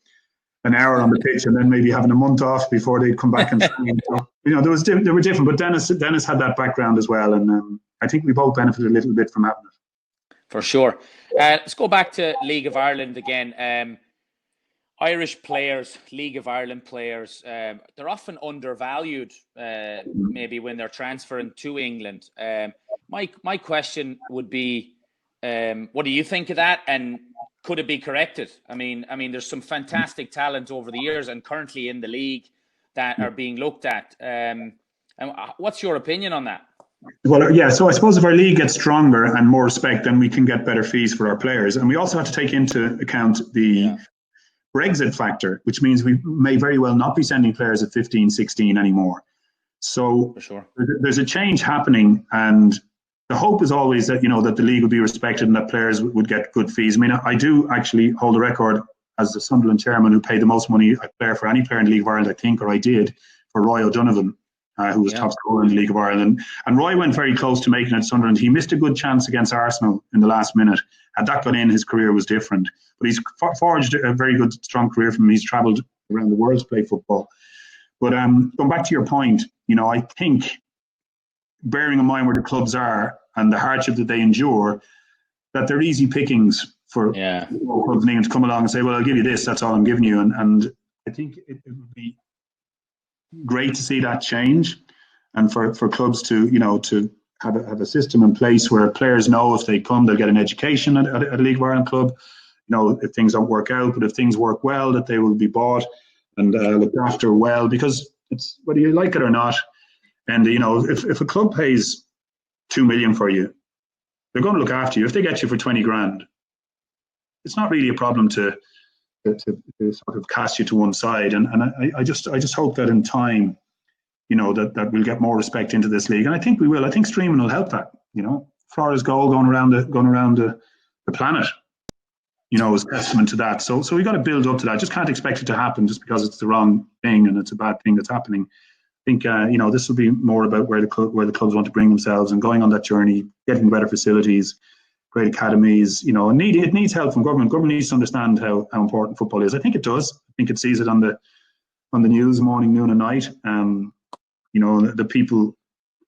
an hour on the pitch and then maybe having a month off before they'd come back and train. So, they were different. But Dennis had that background as well, and I think we both benefited a little bit from having it. For sure. Let's go back to League of Ireland again. Irish players, League of Ireland players, they're often undervalued, maybe when they're transferring to England. My question would be, what do you think of that, and could it be corrected? I mean, there's some fantastic talent over the years and currently in the league that are being looked at. And what's your opinion on that? Well, yeah. So I suppose if our league gets stronger and more respect, then we can get better fees for our players. And we also have to take into account the Brexit factor, which means we may very well not be sending players at 15, 16 anymore. So for sure, there's a change happening, and the hope is always that, that the league will be respected and that players would get good fees. I mean, I do actually hold a record as the Sunderland chairman who paid the most money a player for any player in the League of Ireland, I think, or I did, for Roy O'Donovan, who was top scorer in the League of Ireland. And Roy went very close to making it at Sunderland. He missed a good chance against Arsenal in the last minute. Had that gone in, his career was different. But he's forged a very good, strong career from him. He's travelled around the world to play football. But going back to your point, I think, bearing in mind where the clubs are and the hardship that they endure, that they're easy pickings for clubs needing to come along and say, well, I'll give you this, that's all I'm giving you. And I think it would be great to see that change, and for clubs to, to have a system in place where players know if they come, they'll get an education at a League of Ireland club. If things don't work out, but if things work well, that they will be bought and looked after well, because it's whether you like it or not. And if a club pays $2 million for you, they're going to look after you. If they get you for 20 grand, it's not really a problem to sort of cast you to one side. And I just hope that in time, that we'll get more respect into this league, and I think we will. I think streaming will help that. Florida's goal going around the planet, is testament to that. So we got to build up to that. Just can't expect it to happen just because it's the wrong thing and it's a bad thing that's happening. I think this will be more about where the clubs want to bring themselves and going on that journey, getting better facilities, great academies. It needs help from government. Government needs to understand how important football is. I think it does. I think it sees it on the news morning, noon, and night. The people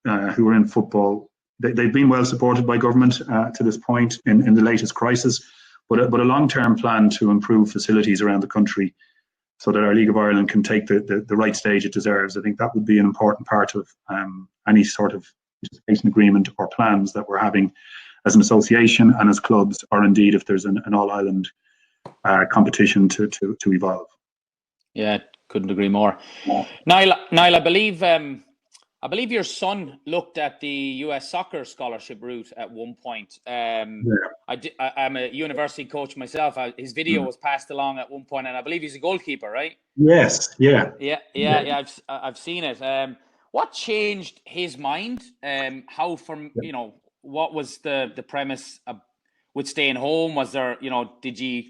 who are in football, they've been well supported by government to this point in the latest crisis. But a long-term plan to improve facilities around the country so that our League of Ireland can take the right stage it deserves. I think that would be an important part of any sort of participation agreement or plans that we're having as an association and as clubs, or indeed if there's an all-Ireland competition to evolve. Yeah, couldn't agree more. Niall, I believe your son looked at the US soccer scholarship route at one point. I'm a university coach myself. His video was passed along at one point, and I believe he's a goalkeeper, right? Yes. Yeah. I've seen it. What changed his mind? How what was the premise with staying home? Was there, did you,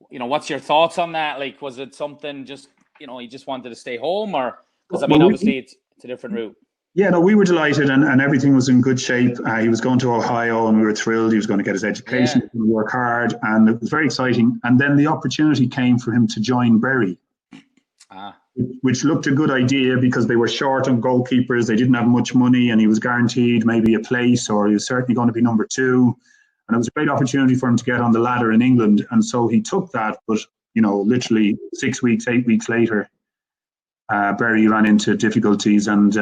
what's your thoughts on that? Like, was it something just, he just wanted to stay home, or because obviously it's a different route. Yeah, no, we were delighted, and everything was in good shape. He was going to Ohio, and we were thrilled. He was going to get his education, he was going to work hard, and it was very exciting. And then the opportunity came for him to join Bury, which looked a good idea because they were short on goalkeepers. They didn't have much money, and he was guaranteed maybe a place, or he was certainly going to be number 2. And it was a great opportunity for him to get on the ladder in England. And so he took that, but literally 6 weeks, 8 weeks later, Bury ran into difficulties, and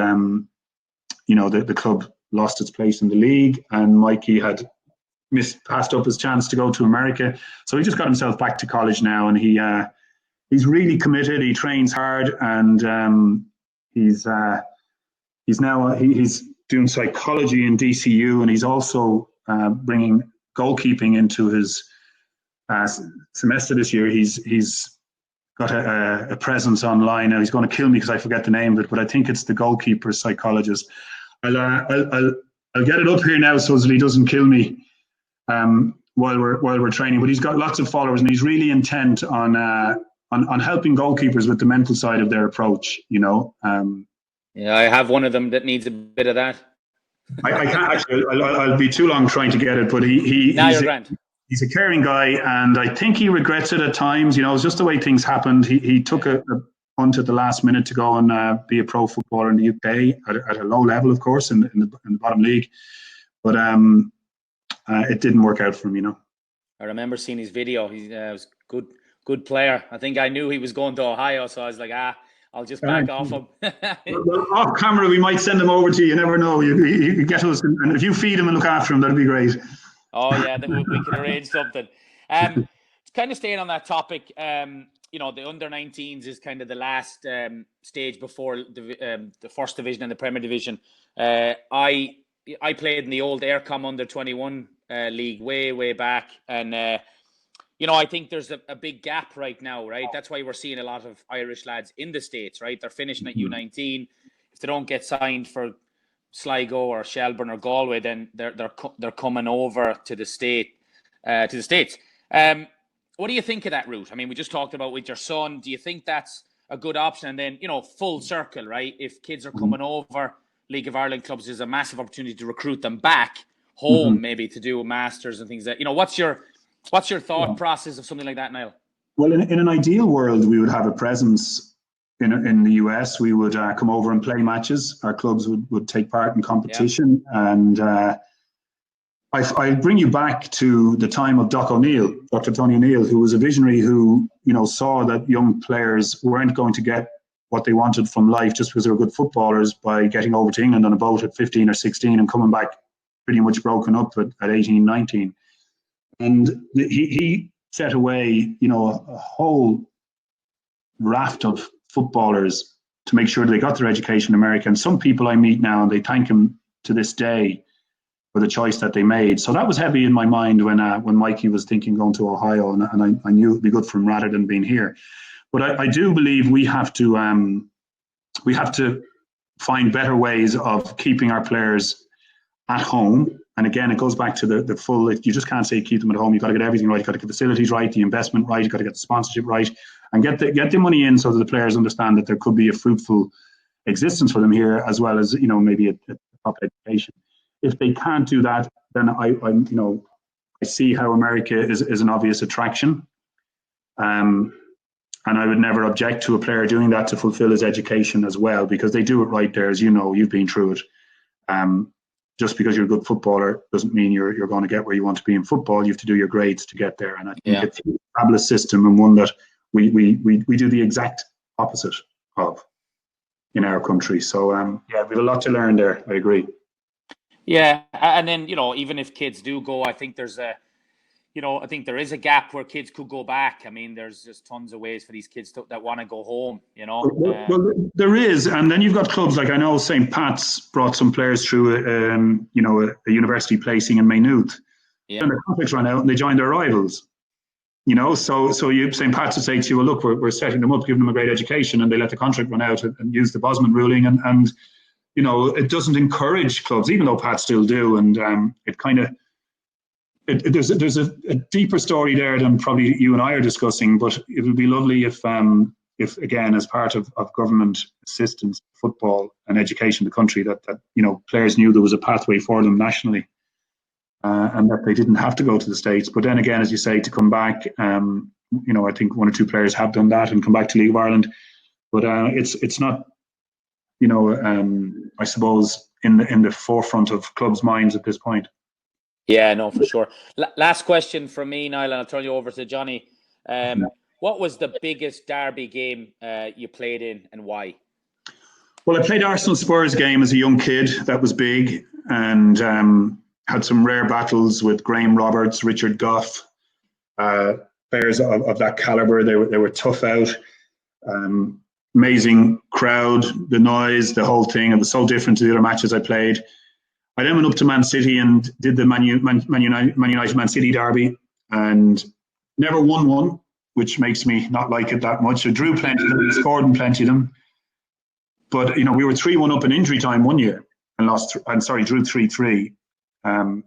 the club lost its place in the league, and Mikey had passed up his chance to go to America. So he just got himself back to college now, and he's really committed. He trains hard, and he's doing psychology in DCU, and he's also bringing goalkeeping into his semester this year. He's got a presence online, and he's going to kill me because I forget the name of it, but I think it's the goalkeeper psychologist. I'll get it up here now so that he doesn't kill me while we're training. But he's got lots of followers, and he's really intent on helping goalkeepers with the mental side of their approach. Yeah, I have one of them that needs a bit of that. I can't actually. I'll be too long trying to get it, but he's a caring guy, and I think he regrets it at times. It's just the way things happened. He took a punt at the last minute to go and be a pro footballer in the UK at a low level, of course, in the bottom league. But it didn't work out for him. I remember seeing his video. He was good player. I think I knew he was going to Ohio, so I was like, I'll just back off him. Well, off camera, we might send him over to you. You never know. You get us, and if you feed him and look after him, that'd be great. Oh yeah, we can arrange something. Kind of staying on that topic. The under-19s is kind of the last stage before the first division and the Premier Division. I played in the old Aircom under-21 league way back, and I think there's a big gap right now, right? That's why we're seeing a lot of Irish lads in the States, right? They're finishing at U19. If they don't get signed for Sligo or Shelburne or Galway, then they're coming over to the States. What do you think of that route? I mean, we just talked about with your son. Do you think that's a good option? And then, full circle, right? If kids are coming over, League of Ireland clubs is a massive opportunity to recruit them back home, maybe to do a masters and things what's your thought process of something like that, Niall? Well, in an ideal world, we would have a presence in the US. We would come over and play matches. Our clubs would take part in competition. Yeah. And I bring you back to the time of Dr. Tony O'Neill, who was a visionary who, saw that young players weren't going to get what they wanted from life just because they were good footballers by getting over to England on a boat at 15 or 16 and coming back pretty much broken up at 18, 19. And he set away, a whole raft of footballers to make sure they got their education in America. And some people I meet now, and they thank him to this day for the choice that they made. So that was heavy in my mind when Mikey was thinking going to Ohio, and I knew it'd be good for him rather than being here. But I do believe we have to find better ways of keeping our players at home. And again, it goes back to the full. You just can't say keep them at home. You've got to get everything right. You've got to get the facilities right, the investment right. You've got to get the sponsorship right, and get the money in so that the players understand that there could be a fruitful existence for them here, as well as maybe a proper education. If they can't do that, then I see how America is an obvious attraction, and I would never object to a player doing that to fulfill his education as well, because they do it right there, as you've been through it. Just because you're a good footballer doesn't mean you're going to get where you want to be in football. You have to do your grades to get there, and I think it's a fabulous system, and one that we do the exact opposite of in our country. So we have a lot to learn there. I agree. Yeah, and then even if kids do go, I think there's I think there is a gap where kids could go back. I mean, there's just tons of ways for these kids that want to go home, Well, there is. And then you've got clubs like, I know St. Pat's brought some players through, a university placing in Maynooth. Yeah. And the contracts ran out and they joined their rivals. So St. Pat's would say to you, well, look, we're setting them up, giving them a great education, and they let the contract run out and use the Bosman ruling. And it doesn't encourage clubs, even though Pat still do. And it kind of, there's a deeper story there than probably you and I are discussing, but it would be lovely if again, as part of government assistance, football and education in the country, that players knew there was a pathway for them nationally, and that they didn't have to go to the States. But then again, as you say, to come back, I think one or two players have done that and come back to League of Ireland, but it's not, I suppose, in the forefront of clubs' minds at this point. Yeah, no, for sure. Last question from me, Niall, and I'll turn you over to Johnny. What was the biggest derby game you played in, and why? Well, I played Arsenal Spurs game as a young kid. That was big, and had some rare battles with Graham Roberts, Richard Gough, players of that calibre. They were tough out. Amazing crowd, the noise, the whole thing. It was so different to the other matches I played. I then went up to Man City and did the Man United Man City derby, and never won one, which makes me not like it that much. I drew plenty of them, scored in plenty of them. But, we were 3-1 up in injury time one year and drew 3-3.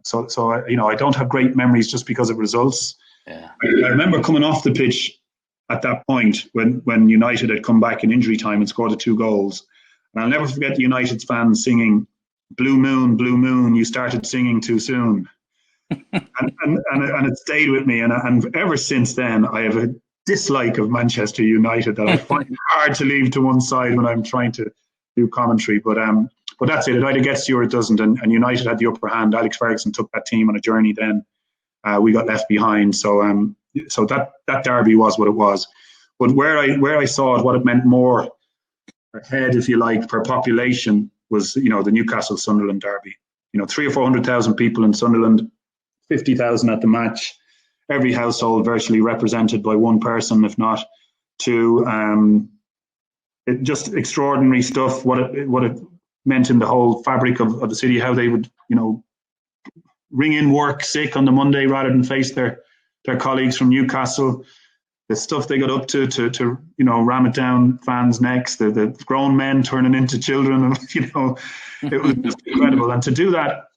So I don't have great memories just because of results. Yeah. I remember coming off the pitch at that point when United had come back in injury time and scored the 2 goals. And I'll never forget the United fans singing, Blue Moon, you started singing too soon. and it stayed with me. And ever since then, I have a dislike of Manchester United that I find hard to leave to one side when I'm trying to do commentary. But that's it. It either gets you or it doesn't. And United had the upper hand. Alex Ferguson took that team on a journey then. We got left behind. So that derby was what it was. But where I saw it, what it meant more per head, if you like, per population was, the Newcastle-Sunderland derby. 300,000 or 400,000 people in Sunderland, 50,000 at the match. Every household virtually represented by one person, if not two. It just extraordinary stuff. What it meant in the whole fabric of the city. How they would, ring in work sick on the Monday rather than face their colleagues from Newcastle. The stuff they got up to ram it down fans' necks. The grown men turning into children. It was just incredible. And to do that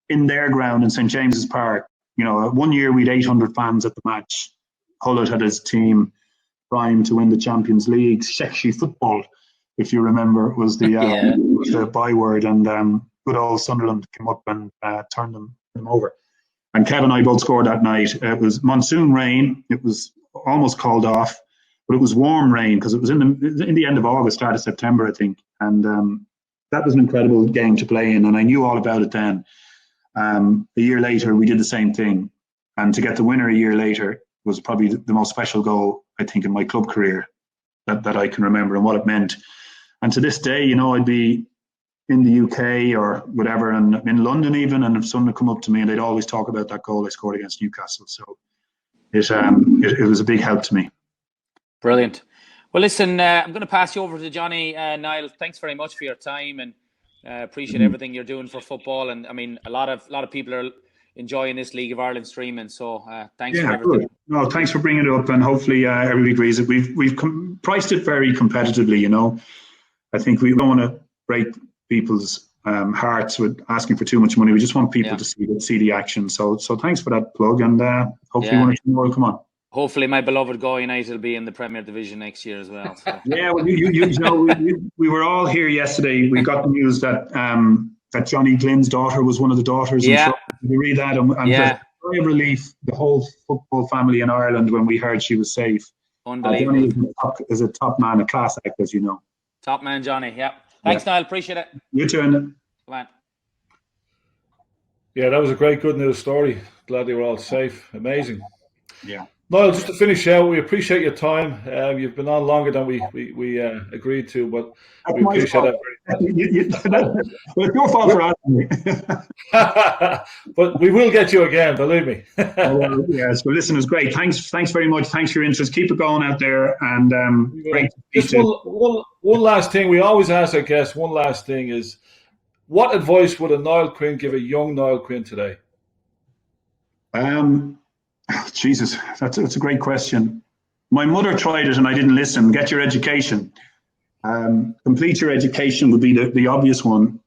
in their ground in St James's Park. One year we had 800 fans at the match. Hullett had his team primed to win the Champions League. Sexy football, if you remember, was the byword. And good old Sunderland came up and turned them over. And Kev and I both scored that night. It was monsoon rain. It was almost called off, but it was warm rain because it was in the end of August, start of September, I think. And that was an incredible game to play in. And I knew all about it then. A year later, we did the same thing. And to get the winner a year later was probably the most special goal, I think, in my club career that I can remember and what it meant. And to this day, I'd be in the UK or whatever, and in London even, and if someone would come up to me and they'd always talk about that goal I scored against Newcastle. So it was a big help to me. Brilliant. Well, listen, I'm going to pass you over to Johnny. Niall, thanks very much for your time, and appreciate everything you're doing for football. And I mean, a lot of people are enjoying this League of Ireland streaming. So thanks for everything. Good. No, thanks for bringing it up, and hopefully everybody agrees that we've priced it very competitively. I think we don't want to break people's hearts with asking for too much money. We just want people to see the action. So thanks for that plug, and hopefully one or two more will come on. Hopefully, my beloved Galway United will be in the Premier Division next year as well. So. Yeah, well, we were all here yesterday. We got the news that Johnny Glynn's daughter was one of the daughters. Yeah. Did you read that? And the cry of relief, the whole football family in Ireland when we heard she was safe. Unbelievable. Johnny is a top man, a class act, as you know. Top man, Johnny. Yeah. Thanks, Niall. Appreciate it. You too. Come on. Yeah, that was a great good news story. Glad they were all safe. Amazing. Yeah. Niall, just to finish out, we appreciate your time. You've been on longer than we agreed to, but we appreciate that. It's your fault for asking me. But we will get you again, believe me. Yes, well, listen, it was great. Thanks very much. Thanks for your interest. Keep it going out there, and great to just one last thing. We always ask our guests. One last thing is, what advice would a Niall Quinn give a young Niall Quinn today? Jesus, that's a great question. My mother tried it and I didn't listen. Get your education. Complete your education would be the obvious one.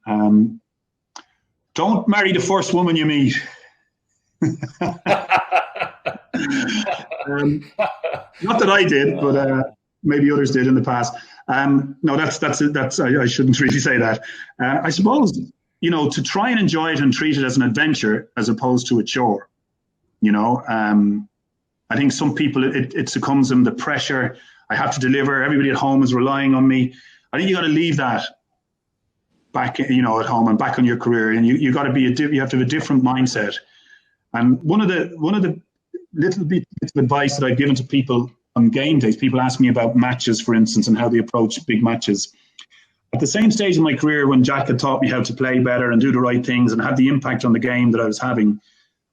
Don't marry the first woman you meet. Not that I did, but maybe others did in the past. No, that's I shouldn't really say that. I suppose, to try and enjoy it and treat it as an adventure as opposed to a chore. I think some people, it succumbs them, the pressure. I have to deliver. Everybody at home is relying on me. I think you got to leave that back, at home and back on your career. And you got to you have to have a different mindset. And one of the little bits of advice that I've given to people on game days, people ask me about matches, for instance, and how they approach big matches. At the same stage in my career when Jack had taught me how to play better and do the right things and had the impact on the game that I was having,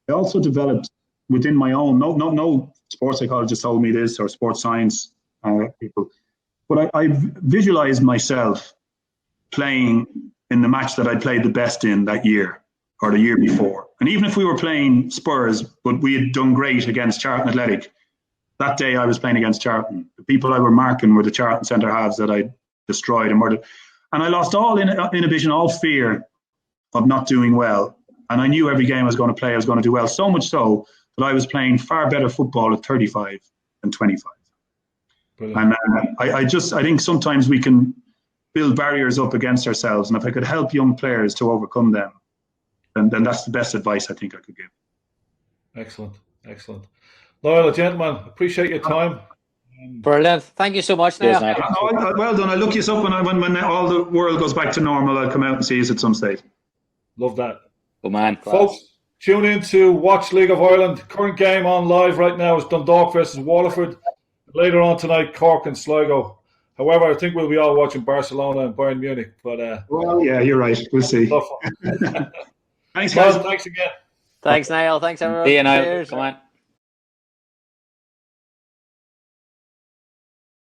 I also developed within my own, no sports psychologist told me this or sports science people, but I visualized myself playing in the match that I played the best in that year. or the year before. And even if we were playing Spurs, but we had done great against Charlton Athletic, that day I was playing against Charlton. The people I were marking were the Charlton centre halves that I destroyed and murdered. And I lost all inhibition, all fear of not doing well. And I knew every game I was going to play, I was going to do well. So much so that I was playing far better football at 35 than 25. Brilliant. And I think sometimes we can build barriers up against ourselves. And if I could help young players to overcome them, then that's the best advice I think I could give. Excellent. Niall, gentlemen, appreciate your time. Brilliant. Thank you so much, Niall. Well done. I'll look you up when all the world goes back to normal. I'll come out and see you at some stage. Love that. Good man. Folks, tune in to watch League of Ireland. Current game on live right now is Dundalk versus Waterford. Later on tonight, Cork and Sligo. However, I think we'll be all watching Barcelona and Bayern Munich. But well, yeah, you're right. We'll see. Thanks, guys. Thanks again. Thanks, Niall. Thanks, everyone. See you, Niall. Cheers. Come on.